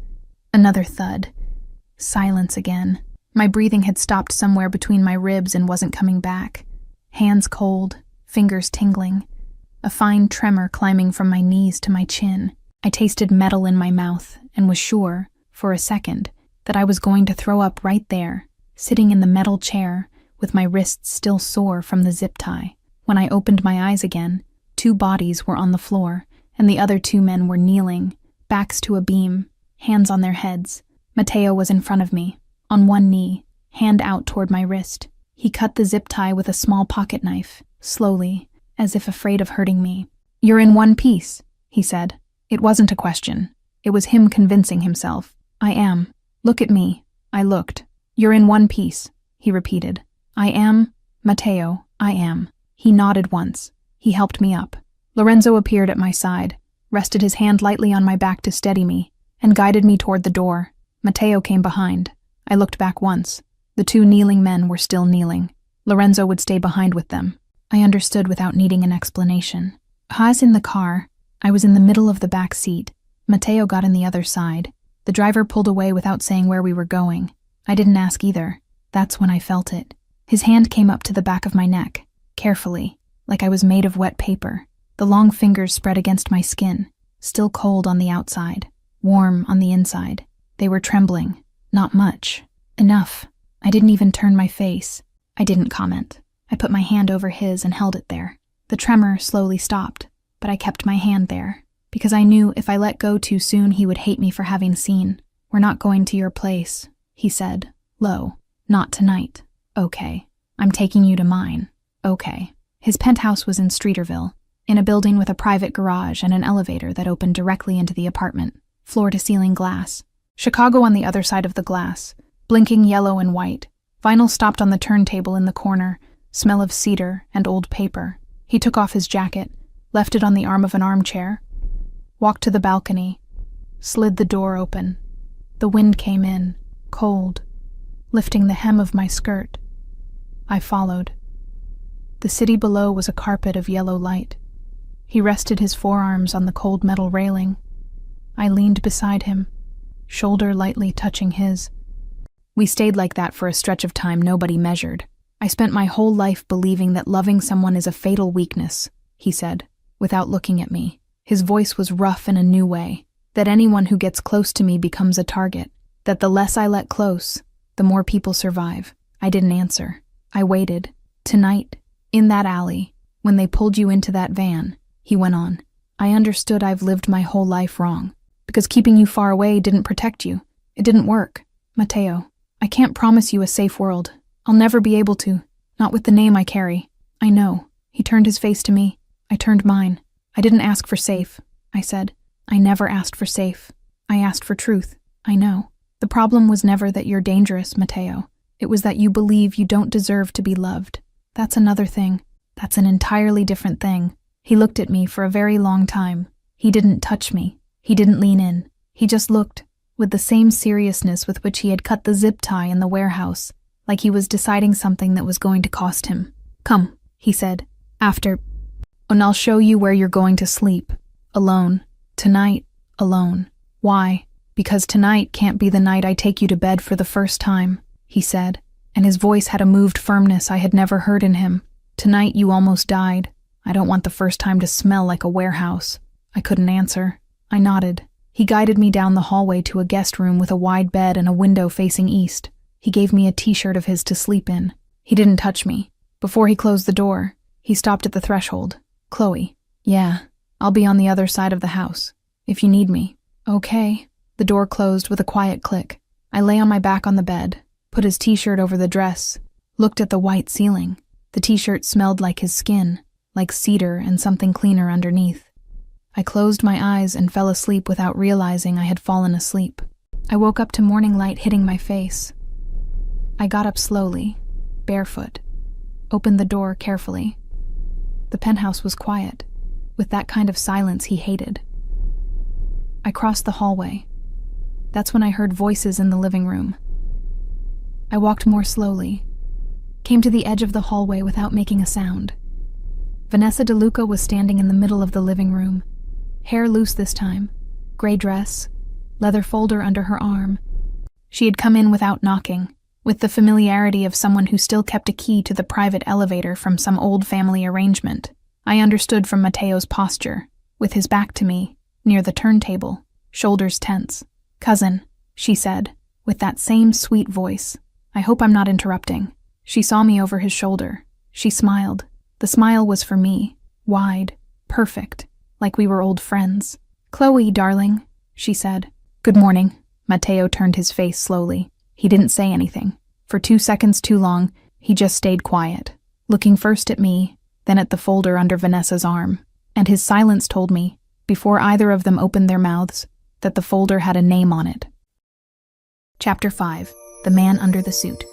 Another thud. Silence again. My breathing had stopped somewhere between my ribs and wasn't coming back. Hands cold, fingers tingling. A fine tremor climbing from my knees to my chin. I tasted metal in my mouth and was sure, for a second, that I was going to throw up right there, sitting in the metal chair, with my wrists still sore from the zip tie. When I opened my eyes again, 2 bodies were on the floor, and the other 2 men were kneeling, backs to a beam, hands on their heads. Matteo was in front of me, on one knee, hand out toward my wrist. He cut the zip tie with a small pocket knife, slowly, as if afraid of hurting me. "You're in one piece," he said. It wasn't a question. It was him convincing himself. "I am. Look at me." I looked. "You're in one piece," he repeated. "I am, Matteo, I am." He nodded once. He helped me up. Lorenzo appeared at my side, rested his hand lightly on my back to steady me, and guided me toward the door. Matteo came behind. I looked back once. The 2 kneeling men were still kneeling. Lorenzo would stay behind with them. I understood without needing an explanation. Ha's in the car, I was in the middle of the back seat. Mateo got in the other side. The driver pulled away without saying where we were going. I didn't ask either. That's when I felt it. His hand came up to the back of my neck, carefully, like I was made of wet paper. The long fingers spread against my skin, still cold on the outside, warm on the inside. They were trembling. Not much. Enough. I didn't even turn my face. I didn't comment. I put my hand over his and held it there. The tremor slowly stopped, but I kept my hand there, because I knew if I let go too soon he would hate me for having seen. "We're not going to your place," he said, low. "Not tonight." "Okay. I'm taking you to mine." "Okay." His penthouse was in Streeterville, in a building with a private garage and an elevator that opened directly into the apartment, floor-to-ceiling glass. Chicago on the other side of the glass, blinking yellow and white. Vinyl stopped on the turntable in the corner, smell of cedar and old paper. He took off his jacket, left it on the arm of an armchair, walked to the balcony, slid the door open. The wind came in, cold, lifting the hem of my skirt. I followed. The city below was a carpet of yellow light. He rested his forearms on the cold metal railing. I leaned beside him, shoulder lightly touching his. We stayed like that for a stretch of time nobody measured. "I spent my whole life believing that loving someone is a fatal weakness," he said, without looking at me. His voice was rough in a new way, that anyone who gets close to me becomes a target, that the less I let close, the more people survive. I didn't answer. I waited. "Tonight, in that alley, when they pulled you into that van," he went on, "I understood I've lived my whole life wrong, because keeping you far away didn't protect you. It didn't work. Mateo, I can't promise you a safe world. I'll never be able to, not with the name I carry. I know." He turned his face to me. I turned mine. "I didn't ask for safe," I said. "I never asked for safe. I asked for truth. I know. The problem was never that you're dangerous, Mateo. It was that you believe you don't deserve to be loved. That's another thing. That's an entirely different thing." He looked at me for a very long time. He didn't touch me. He didn't lean in. He just looked, with the same seriousness with which he had cut the zip tie in the warehouse, like he was deciding something that was going to cost him. "Come," he said, "after, and I'll show you where you're going to sleep. Alone. Tonight, alone. Why? Because tonight can't be the night I take you to bed for the first time," he said, and his voice had a moved firmness I had never heard in him. "Tonight you almost died. I don't want the first time to smell like a warehouse." I couldn't answer. I nodded. He guided me down the hallway to a guest room with a wide bed and a window facing east. He gave me a t-shirt of his to sleep in. He didn't touch me. Before he closed the door, he stopped at the threshold. "Chloe." "Yeah, I'll be on the other side of the house, if you need me." "Okay." The door closed with a quiet click. I lay on my back on the bed, put his t-shirt over the dress, looked at the white ceiling. The t-shirt smelled like his skin, like cedar and something cleaner underneath. I closed my eyes and fell asleep without realizing I had fallen asleep. I woke up to morning light hitting my face. I got up slowly, barefoot, opened the door carefully. The penthouse was quiet, with that kind of silence he hated. I crossed the hallway. That's when I heard voices in the living room. I walked more slowly, came to the edge of the hallway without making a sound. Vanessa DeLuca was standing in the middle of the living room, hair loose this time, gray dress, leather folder under her arm. She had come in without knocking, with the familiarity of someone who still kept a key to the private elevator from some old family arrangement. I understood from Mateo's posture, with his back to me, near the turntable, shoulders tense. "Cousin," she said, with that same sweet voice. "I hope I'm not interrupting." She saw me over his shoulder. She smiled. The smile was for me, wide, perfect, like we were old friends. "Chloe, darling," she said. "Good morning." Mateo turned his face slowly. He didn't say anything. For 2 seconds too long, he just stayed quiet, looking first at me, then at the folder under Vanessa's arm. And his silence told me, before either of them opened their mouths, that the folder had a name on it. Chapter 5. The Man Under the Suit.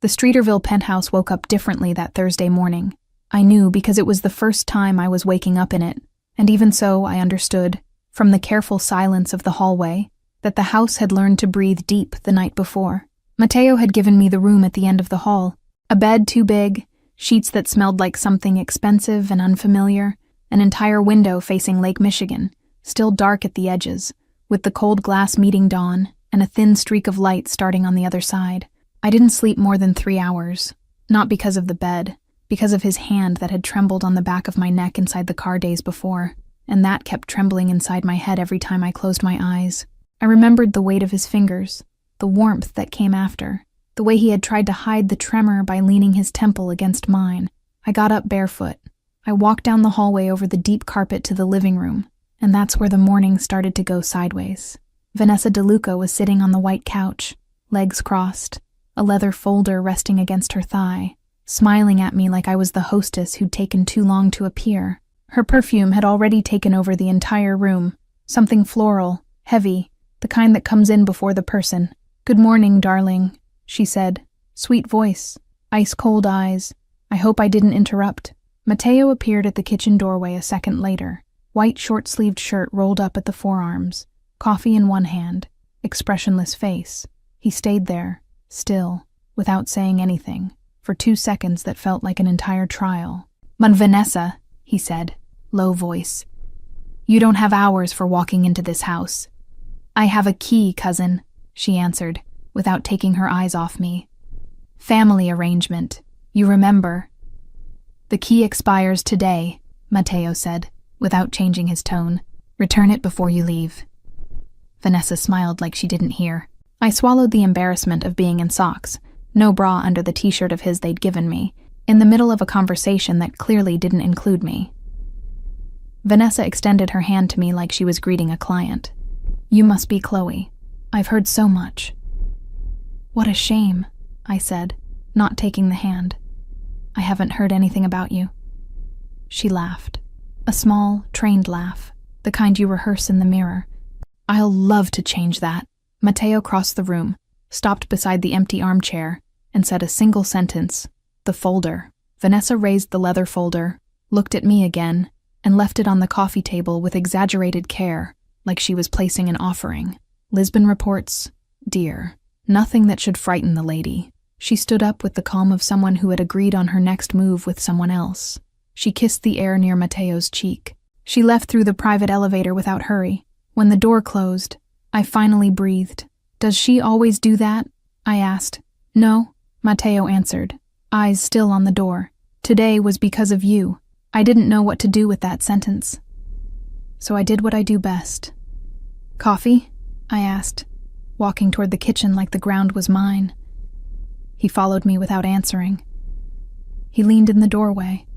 The Streeterville penthouse woke up differently that Thursday morning. I knew because it was the first time I was waking up in it, and even so I understood, from the careful silence of the hallway, that the house had learned to breathe deep the night before. Mateo had given me the room at the end of the hall, a bed too big, Sheets that smelled like something expensive and unfamiliar, an entire window facing Lake Michigan, still dark at the edges, with the cold glass meeting dawn and a thin streak of light starting on the other side. I didn't sleep more than 3 hours, not because of the bed, because of his hand that had trembled on the back of my neck inside the car days before, and that kept trembling inside my head every time I closed my eyes. I remembered the weight of his fingers, the warmth that came after, the way he had tried to hide the tremor by leaning his temple against mine. I got up barefoot. I walked down the hallway over the deep carpet to the living room, and that's where the morning started to go sideways. Vanessa DeLuca was sitting on the white couch, legs crossed, a leather folder resting against her thigh, smiling at me like I was the hostess who'd taken too long to appear. Her perfume had already taken over the entire room, something floral, heavy, the kind that comes in before the person. "Good morning, darling," she said. Sweet voice, ice-cold eyes. I hope I didn't interrupt. Mateo appeared at the kitchen doorway a second later, white short-sleeved shirt rolled up at the forearms, coffee in one hand, expressionless face. He stayed there, still, without saying anything, for 2 seconds that felt like an entire trial. "Vanessa," he said, low voice. "You don't have hours for walking into this house." "I have a key, cousin," she answered, without taking her eyes off me. "Family arrangement, you remember." "The key expires today," Mateo said, without changing his tone. "Return it before you leave." Vanessa smiled like she didn't hear. I swallowed the embarrassment of being in socks, no bra under the t-shirt of his they'd given me, in the middle of a conversation that clearly didn't include me. Vanessa extended her hand to me like she was greeting a client. "You must be Chloe. I've heard so much." "What a shame," I said, not taking the hand. "I haven't heard anything about you." She laughed. A small, trained laugh, the kind you rehearse in the mirror. "I'll love to change that." Mateo crossed the room, stopped beside the empty armchair, and said a single sentence. "The folder." Vanessa raised the leather folder, looked at me again, and left it on the coffee table with exaggerated care, like she was placing an offering. Lisbon reports, dear. Nothing that should frighten the lady. She stood up with the calm of someone who had agreed on her next move with someone else. She kissed the air near Mateo's cheek. She left through the private elevator without hurry. When the door closed, I finally breathed. "Does she always do that?" I asked. "No," Mateo answered, eyes still on the door. "Today was because of you." I didn't know what to do with that sentence. So I did what I do best. "Coffee?" I asked, walking toward the kitchen like the ground was mine. He followed me without answering. He leaned in the doorway.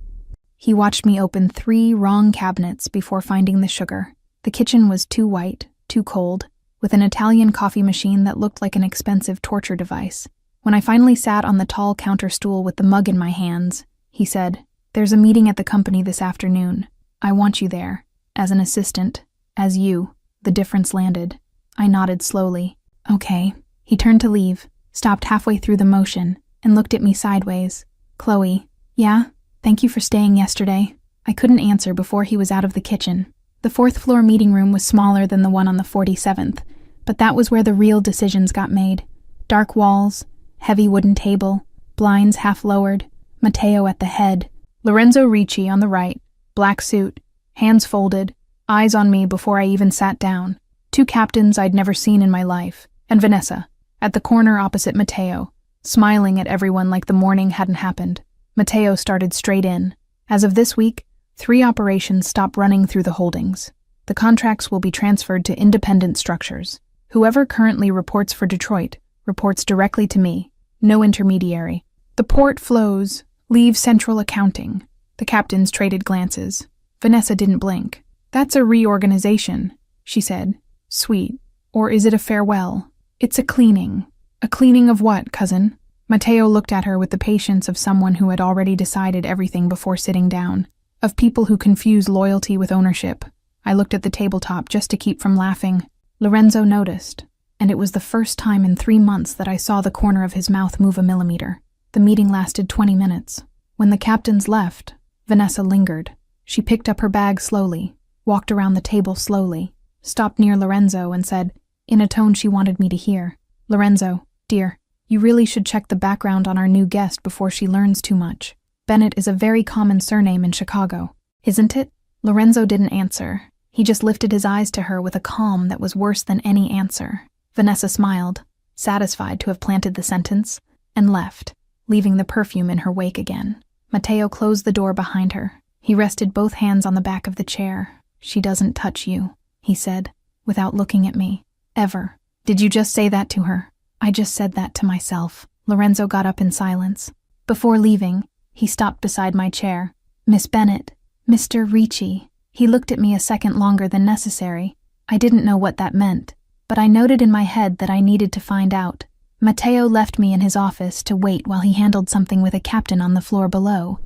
He watched me open 3 wrong cabinets before finding the sugar. The kitchen was too white, too cold, with an Italian coffee machine that looked like an expensive torture device. When I finally sat on the tall counter stool with the mug in my hands, he said, "There's a meeting at the company this afternoon. I want you there, as an assistant, as you." The difference landed. I nodded slowly. "Okay." He turned to leave, stopped halfway through the motion, and looked at me sideways. "Chloe." "Yeah? Thank you for staying yesterday." I couldn't answer before he was out of the kitchen. The 4th floor meeting room was smaller than the one on the 47th, but that was where the real decisions got made. Dark walls, heavy wooden table, blinds half lowered, Mateo at the head, Lorenzo Ricci on the right, black suit, hands folded, eyes on me before I even sat down. 2 captains I'd never seen in my life, and Vanessa, at the corner opposite Mateo, smiling at everyone like the morning hadn't happened. Mateo started straight in. "As of this week, 3 operations stop running through the holdings. The contracts will be transferred to independent structures. Whoever currently reports for Detroit reports directly to me. No intermediary. The port flows, leave central accounting." The captains traded glances. Vanessa didn't blink. "That's a reorganization," she said. "Sweet. Or is it a farewell?" "It's a cleaning." "A cleaning of what, cousin?" Mateo looked at her with the patience of someone who had already decided everything before sitting down. "Of people who confuse loyalty with ownership." I looked at the tabletop just to keep from laughing. Lorenzo noticed, and it was the first time in 3 months that I saw the corner of his mouth move a millimeter. The meeting lasted 20 minutes. When the captains left, Vanessa lingered. She picked up her bag slowly, walked around the table slowly, stopped near Lorenzo and said, in a tone she wanted me to hear, "Lorenzo, dear, you really should check the background on our new guest before she learns too much." Bennett is a very common surname in Chicago, isn't it? Lorenzo didn't answer. He just lifted his eyes to her with a calm that was worse than any answer. Vanessa smiled, satisfied to have planted the sentence, and left, leaving the perfume in her wake again. Mateo closed the door behind her. He rested both hands on the back of the chair. "She doesn't touch you," he said, without looking at me. "Ever." "Did you just say that to her?" "I just said that to myself." Lorenzo got up in silence. Before leaving, he stopped beside my chair. "Miss Bennett, Mr. Ricci." He looked at me a second longer than necessary. I didn't know what that meant, but I noted in my head that I needed to find out. Mateo left me in his office to wait while he handled something with a captain on the floor below.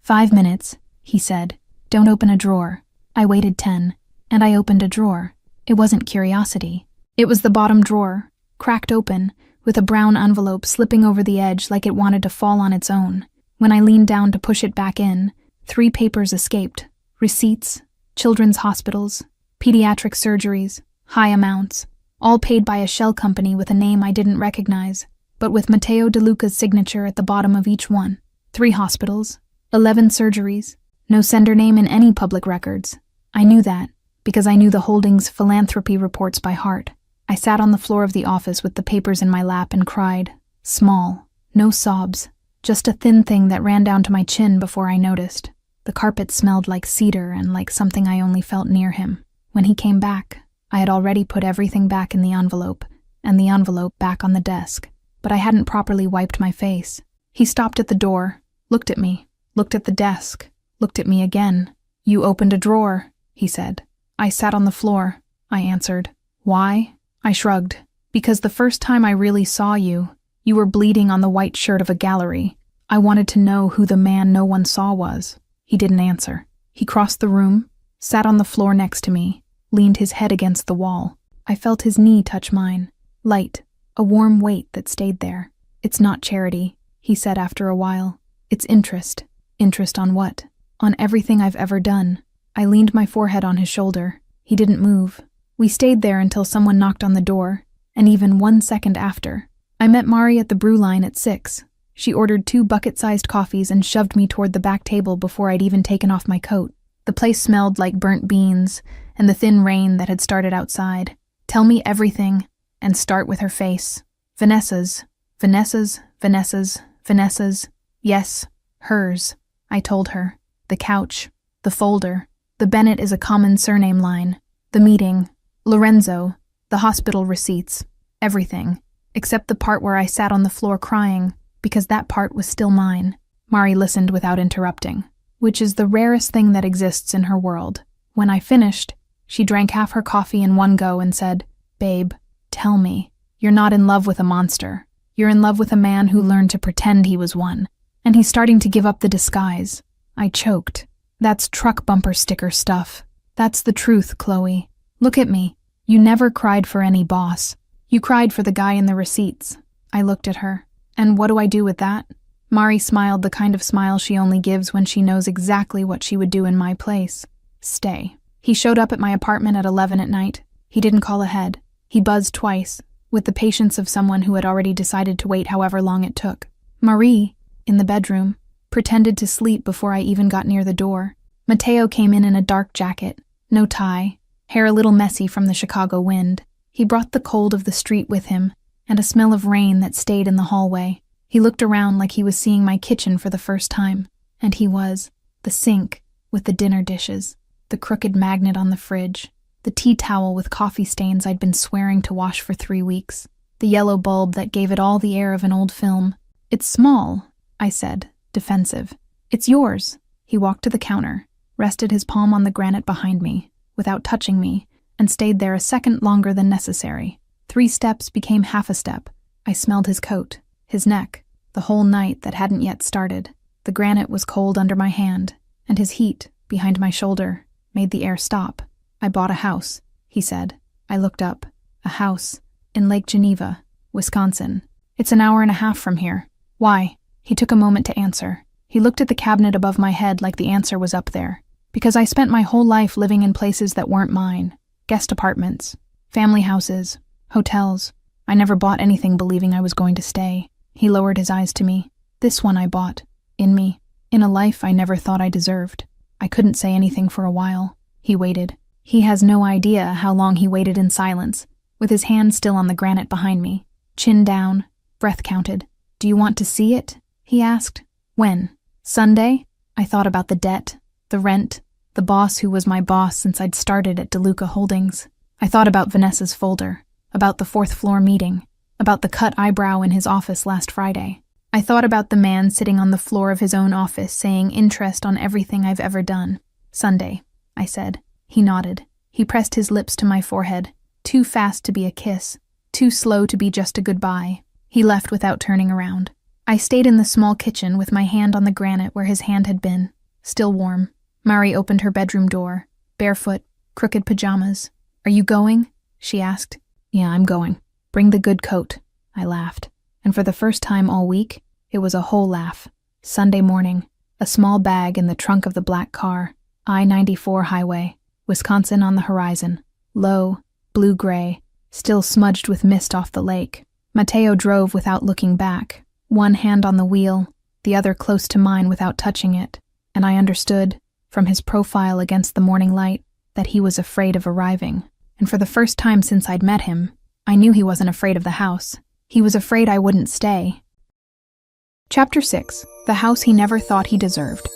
5 minutes, he said. "Don't open a drawer." I waited 10, and I opened a drawer. It wasn't curiosity. It was the bottom drawer, cracked open, with a brown envelope slipping over the edge like it wanted to fall on its own. When I leaned down to push it back in, 3 papers escaped. Receipts, children's hospitals, pediatric surgeries, high amounts, all paid by a shell company with a name I didn't recognize, but with Matteo De Luca's signature at the bottom of each one. 3 hospitals, 11 surgeries, no sender name in any public records. I knew that, because I knew the holding's philanthropy reports by heart. I sat on the floor of the office with the papers in my lap and cried. Small, no sobs, just a thin thing that ran down to my chin before I noticed. The carpet smelled like cedar and like something I only felt near him. When he came back, I had already put everything back in the envelope, and the envelope back on the desk, but I hadn't properly wiped my face. He stopped at the door, looked at me, looked at the desk, looked at me again. "You opened a drawer," he said. "I sat on the floor," I answered. "Why?" I shrugged. "Because the first time I really saw you, you were bleeding on the white shirt of a gallery. I wanted to know who the man no one saw was." He didn't answer. He crossed the room, sat on the floor next to me, leaned his head against the wall. I felt his knee touch mine. Light, a warm weight that stayed there. "It's not charity," he said after a while. "It's interest." "Interest on what?" "On everything I've ever done." I leaned my forehead on his shoulder. He didn't move. We stayed there until someone knocked on the door, and even 1 second after. I met Mari at the brew line at 6. She ordered 2 bucket-sized coffees and shoved me toward the back table before I'd even taken off my coat. The place smelled like burnt beans and the thin rain that had started outside. "Tell me everything," and start with her face. Vanessa's. Yes, hers. I told her. The couch. The folder. The Bennett is a common surname line. The meeting. Lorenzo. The hospital receipts. Everything. Except the part where I sat on the floor crying, because that part was still mine. Mari listened without interrupting, which is the rarest thing that exists in her world. When I finished, she drank half her coffee in one go and said, "Babe, tell me, you're not in love with a monster. You're in love with a man who learned to pretend he was one, and he's starting to give up the disguise." I choked. "That's truck bumper sticker stuff. That's the truth, Chloe. Look at me. You never cried for any boss. You cried for the guy in the receipts." I looked at her. "And what do I do with that?" Mari smiled, the kind of smile she only gives when she knows exactly what she would do in my place. "Stay." He showed up at my apartment at 11 at night. He didn't call ahead. He buzzed twice, with the patience of someone who had already decided to wait however long it took. Marie, in the bedroom, pretended to sleep before I even got near the door. Mateo came in a dark jacket, no tie, hair a little messy from the Chicago wind. He brought the cold of the street with him, and a smell of rain that stayed in the hallway. He looked around like he was seeing my kitchen for the first time, and he was. The sink, with the dinner dishes, the crooked magnet on the fridge, the tea towel with coffee stains I'd been swearing to wash for 3 weeks, the yellow bulb that gave it all the air of an old film. "It's small," I said, defensive. "It's yours." He walked to the counter, rested his palm on the granite behind me, without touching me, and stayed there a second longer than necessary. 3 steps became half a step. I smelled his coat, his neck, the whole night that hadn't yet started. The granite was cold under my hand, and his heat, behind my shoulder, made the air stop. "I bought a house," he said. I looked up. "A house in Lake Geneva, Wisconsin. It's an hour and a half from here." "Why?" He took a moment to answer. He looked at the cabinet above my head like the answer was up there. "Because I spent my whole life living in places that weren't mine. Guest apartments, family houses, hotels. I never bought anything believing I was going to stay." He lowered his eyes to me. "This one I bought. In me. In a life I never thought I deserved. I couldn't say anything for a while. He waited. He has no idea how long he waited in silence, with his hand still on the granite behind me, chin down, breath counted. "Do you want to see it?" he asked. "When? Sunday?" I thought about the debt, the rent, the boss who was my boss since I'd started at DeLuca Holdings. I thought about Vanessa's folder, about the fourth floor meeting, about the cut eyebrow in his office last Friday. I thought about the man sitting on the floor of his own office saying interest on everything I've ever done. "Sunday," I said. He nodded. He pressed his lips to my forehead, too fast to be a kiss, too slow to be just a goodbye. He left without turning around. I stayed in the small kitchen with my hand on the granite where his hand had been, still warm. Mari opened her bedroom door, barefoot, crooked pajamas. "Are you going?" she asked. "Yeah, I'm going. Bring the good coat," I laughed. And for the first time all week, it was a whole laugh. Sunday morning, a small bag in the trunk of the black car, I-94 highway, Wisconsin on the horizon, low, blue-gray, still smudged with mist off the lake. Mateo drove without looking back, one hand on the wheel, the other close to mine without touching it, and I understood, from his profile against the morning light, that he was afraid of arriving. And for the first time since I'd met him, I knew he wasn't afraid of the house. He was afraid I wouldn't stay. Chapter 6. The House He Never Thought He Deserved.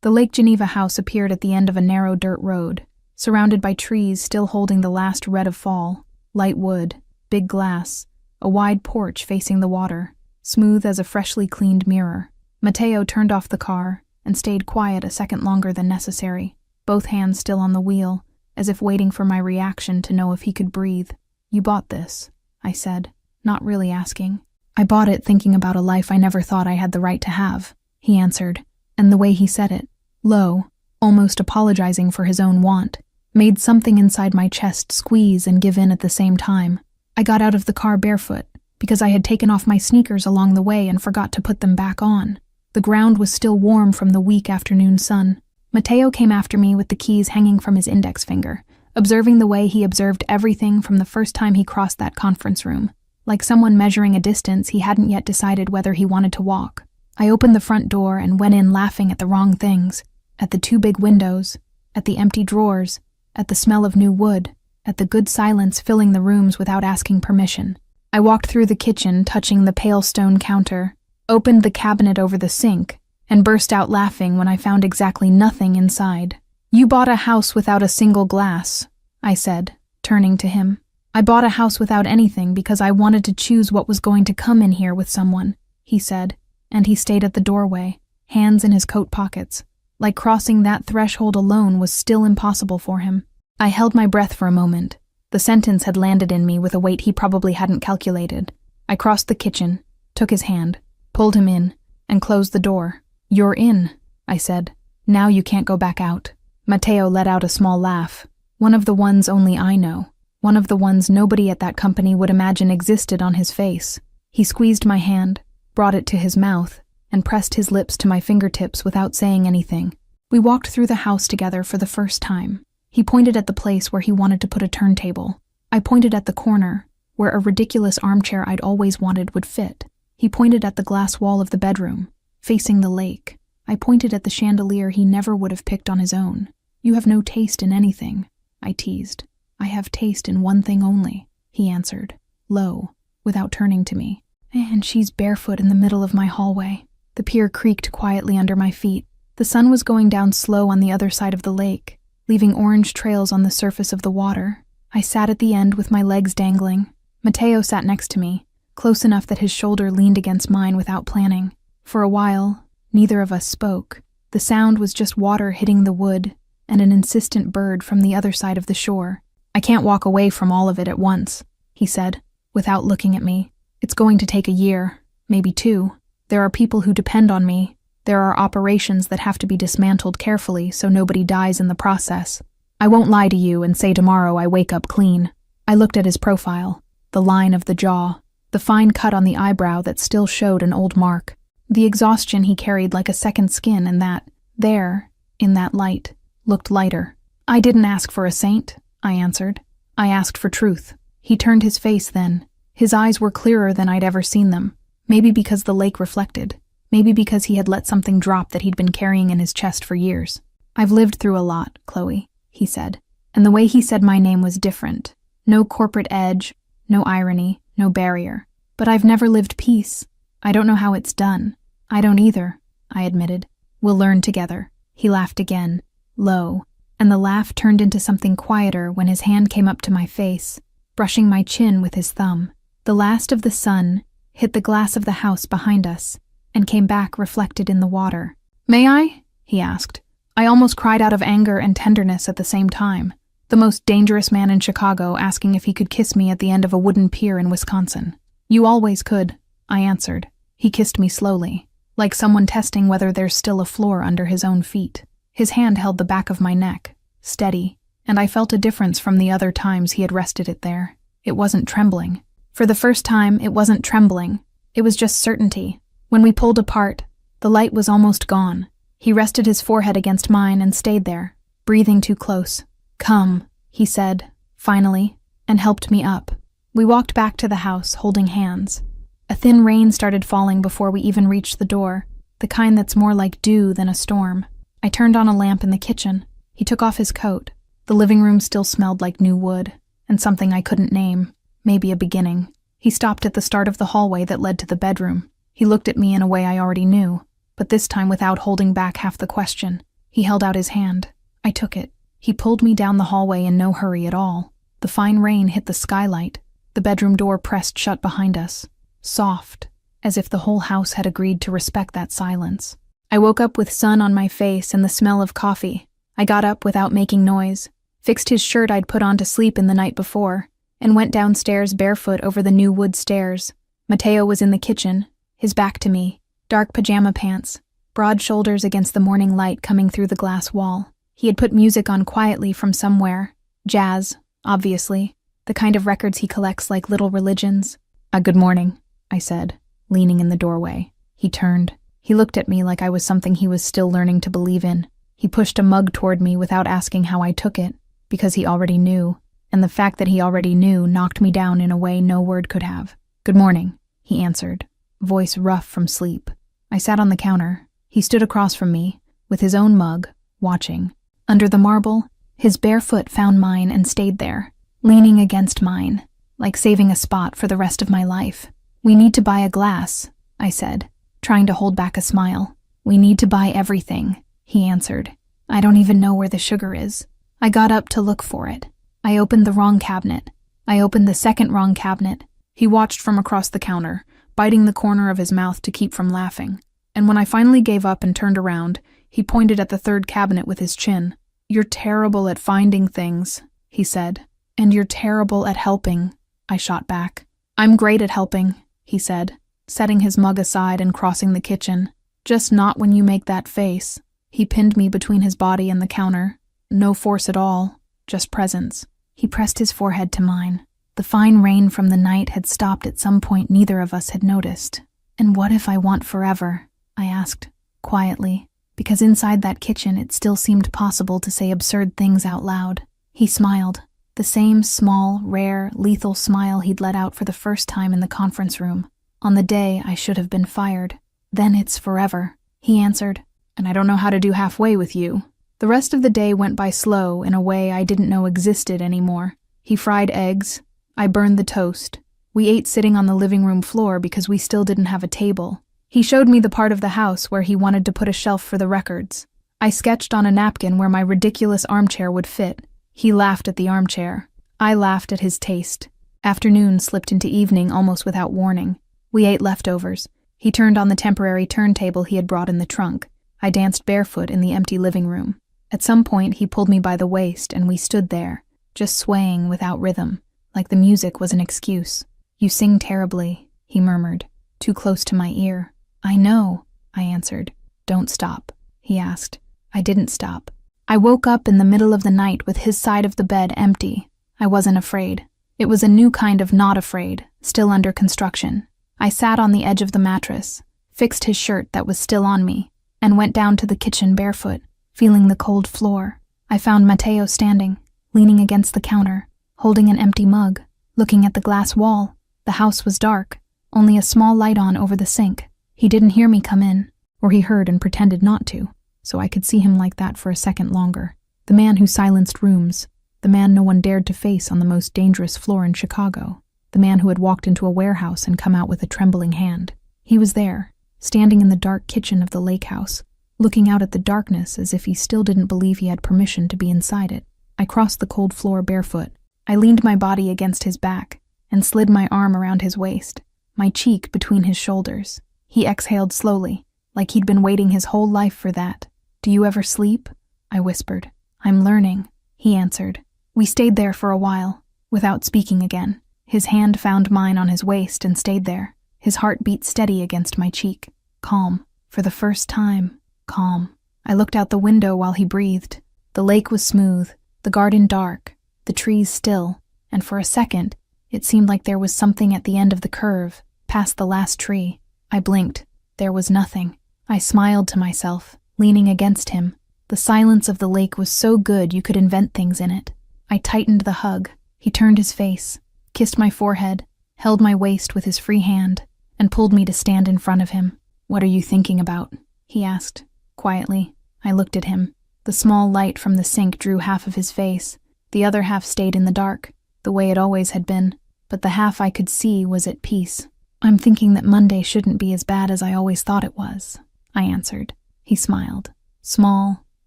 The Lake Geneva house appeared at the end of a narrow dirt road, surrounded by trees still holding the last red of fall, light wood, big glass, a wide porch facing the water, smooth as a freshly cleaned mirror. Mateo turned off the car and stayed quiet a second longer than necessary, both hands still on the wheel, as if waiting for my reaction to know if he could breathe. "You bought this," I said, not really asking. "I bought it thinking about a life I never thought I had the right to have," he answered, and the way he said it, low, almost apologizing for his own want, made something inside my chest squeeze and give in at the same time. I got out of the car barefoot, because I had taken off my sneakers along the way and forgot to put them back on. The ground was still warm from the weak afternoon sun. Mateo came after me with the keys hanging from his index finger, observing the way he observed everything from the first time he crossed that conference room. Like someone measuring a distance he hadn't yet decided whether he wanted to walk. I opened the front door and went in laughing at the wrong things, at the two big windows, at the empty drawers, at the smell of new wood, at the good silence filling the rooms without asking permission. I walked through the kitchen, touching the pale stone counter, opened the cabinet over the sink, and burst out laughing when I found exactly nothing inside. "You bought a house without a single glass," I said, turning to him. "I bought a house without anything because I wanted to choose what was going to come in here with someone," he said, and he stayed at the doorway, hands in his coat pockets, like crossing that threshold alone was still impossible for him. I held my breath for a moment. The sentence had landed in me with a weight he probably hadn't calculated. I crossed the kitchen, took his hand, pulled him in, and closed the door. "You're in," I said. "Now you can't go back out." Mateo let out a small laugh, one of the ones only I know, one of the ones nobody at that company would imagine existed on his face. He squeezed my hand, brought it to his mouth, and pressed his lips to my fingertips without saying anything. We walked through the house together for the first time. He pointed at the place where he wanted to put a turntable. I pointed at the corner, where a ridiculous armchair I'd always wanted would fit. He pointed at the glass wall of the bedroom, facing the lake. I pointed at the chandelier he never would have picked on his own. "You have no taste in anything," I teased. "I have taste in one thing only," he answered, low, without turning to me. And she's barefoot in the middle of my hallway. The pier creaked quietly under my feet. The sun was going down slow on the other side of the lake, leaving orange trails on the surface of the water. I sat at the end with my legs dangling. Mateo sat next to me, close enough that his shoulder leaned against mine without planning. For a while, neither of us spoke. The sound was just water hitting the wood and an insistent bird from the other side of the shore. "I can't walk away from all of it at once," he said, without looking at me. "It's going to take a year, maybe 2. There are people who depend on me. There are operations that have to be dismantled carefully so nobody dies in the process. I won't lie to you and say tomorrow I wake up clean." I looked at his profile, the line of the jaw, the fine cut on the eyebrow that still showed an old mark, the exhaustion he carried like a second skin, and that, there, in that light, looked lighter. "I didn't ask for a saint," I answered. "I asked for truth." He turned his face then. His eyes were clearer than I'd ever seen them. Maybe because the lake reflected. Maybe because he had let something drop that he'd been carrying in his chest for years. "I've lived through a lot, Chloe," he said. And the way he said my name was different. No corporate edge, no irony, no barrier. "But I've never lived peace. I don't know how it's done." "I don't either," I admitted. "We'll learn together." He laughed again, low, and the laugh turned into something quieter when his hand came up to my face, brushing my chin with his thumb. The last of the sun hit the glass of the house behind us and came back reflected in the water. "May I?" he asked. I almost cried out of anger and tenderness at the same time. The most dangerous man in Chicago asking if he could kiss me at the end of a wooden pier in Wisconsin. "You always could," I answered. He kissed me slowly, like someone testing whether there's still a floor under his own feet. His hand held the back of my neck, steady, and I felt a difference from the other times he had rested it there. It wasn't trembling. For the first time, it wasn't trembling. It was just certainty. When we pulled apart, the light was almost gone. He rested his forehead against mine and stayed there, breathing too close. "Come," he said, finally, and helped me up. We walked back to the house, holding hands. A thin rain started falling before we even reached the door, the kind that's more like dew than a storm. I turned on a lamp in the kitchen. He took off his coat. The living room still smelled like new wood, and something I couldn't name, maybe a beginning. He stopped at the start of the hallway that led to the bedroom. He looked at me in a way I already knew, but this time without holding back half the question. He held out his hand. I took it. He pulled me down the hallway in no hurry at all. The fine rain hit the skylight. The bedroom door pressed shut behind us, soft, as if the whole house had agreed to respect that silence. I woke up with sun on my face and the smell of coffee. I got up without making noise, fixed his shirt I'd put on to sleep in the night before, and went downstairs barefoot over the new wood stairs. Mateo was in the kitchen, his back to me, dark pajama pants, broad shoulders against the morning light coming through the glass wall. He had put music on quietly from somewhere. Jazz, obviously, the kind of records he collects like little religions. Good morning," I said, leaning in the doorway. He turned. He looked at me like I was something he was still learning to believe in. He pushed a mug toward me without asking how I took it, because he already knew, and the fact that he already knew knocked me down in a way no word could have. "Good morning," he answered, voice rough from sleep. I sat on the counter. He stood across from me, with his own mug, watching. Under the marble, his bare foot found mine and stayed there, leaning against mine, like saving a spot for the rest of my life. "We need to buy a glass," I said, trying to hold back a smile. "We need to buy everything," he answered. "I don't even know where the sugar is." I got up to look for it. I opened the wrong cabinet. I opened the second wrong cabinet. He watched from across the counter, biting the corner of his mouth to keep from laughing. And when I finally gave up and turned around, he pointed at the third cabinet with his chin. "You're terrible at finding things," he said. "And you're terrible at helping," I shot back. "I'm great at helping," he said, setting his mug aside and crossing the kitchen. "Just not when you make that face." He pinned me between his body and the counter. No force at all, just presence. He pressed his forehead to mine. The fine rain from the night had stopped at some point neither of us had noticed. "And what if I want forever?" I asked, quietly, because inside that kitchen it still seemed possible to say absurd things out loud. He smiled, the same small, rare, lethal smile he'd let out for the first time in the conference room, on the day I should have been fired. "Then it's forever," he answered, "and I don't know how to do halfway with you." The rest of the day went by slow in a way I didn't know existed anymore. He fried eggs. I burned the toast. We ate sitting on the living room floor because we still didn't have a table. He showed me the part of the house where he wanted to put a shelf for the records. I sketched on a napkin where my ridiculous armchair would fit. He laughed at the armchair. I laughed at his taste. Afternoon slipped into evening almost without warning. We ate leftovers. He turned on the temporary turntable he had brought in the trunk. I danced barefoot in the empty living room. At some point, he pulled me by the waist and we stood there, just swaying without rhythm, like the music was an excuse. "You sing terribly," he murmured, too close to my ear. "I know," I answered. "Don't stop," he asked. I didn't stop. I woke up in the middle of the night with his side of the bed empty. I wasn't afraid. It was a new kind of not afraid, still under construction. I sat on the edge of the mattress, fixed his shirt that was still on me, and went down to the kitchen barefoot, feeling the cold floor. I found Mateo standing, leaning against the counter, holding an empty mug, looking at the glass wall. The house was dark, only a small light on over the sink. He didn't hear me come in, or he heard and pretended not to, so I could see him like that for a second longer. The man who silenced rooms, the man no one dared to face on the most dangerous floor in Chicago, the man who had walked into a warehouse and come out with a trembling hand. He was there, standing in the dark kitchen of the lake house, looking out at the darkness as if he still didn't believe he had permission to be inside it. I crossed the cold floor barefoot. I leaned my body against his back and slid my arm around his waist, my cheek between his shoulders. He exhaled slowly, like he'd been waiting his whole life for that. "Do you ever sleep?" I whispered. "I'm learning," he answered. We stayed there for a while, without speaking again. His hand found mine on his waist and stayed there. His heart beat steady against my cheek. Calm. For the first time, calm. I looked out the window while he breathed. The lake was smooth, the garden dark, the trees still, and for a second, it seemed like there was something at the end of the curve, past the last tree. I blinked. There was nothing. I smiled to myself, leaning against him. The silence of the lake was so good you could invent things in it. I tightened the hug. He turned his face, kissed my forehead, held my waist with his free hand, and pulled me to stand in front of him. "What are you thinking about?" he asked, quietly. I looked at him. The small light from the sink drew half of his face. The other half stayed in the dark, the way it always had been, but the half I could see was at peace. "I'm thinking that Monday shouldn't be as bad as I always thought it was," I answered. He smiled. "Small,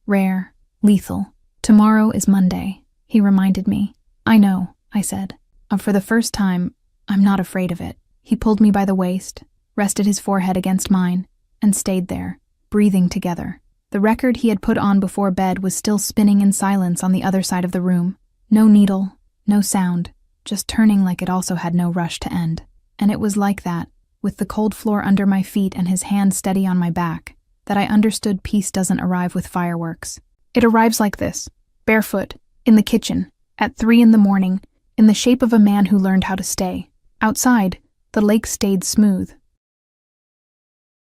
rare, lethal. Tomorrow is Monday," he reminded me. "I know," I said. For the first time, I'm not afraid of it." He pulled me by the waist, rested his forehead against mine, and stayed there, breathing together. The record he had put on before bed was still spinning in silence on the other side of the room. No needle, no sound, just turning like it also had no rush to end. And it was like that, with the cold floor under my feet and his hand steady on my back, that I understood peace doesn't arrive with fireworks. It arrives like this, barefoot, in the kitchen, at 3 a.m, in the shape of a man who learned how to stay. Outside, the lake stayed smooth,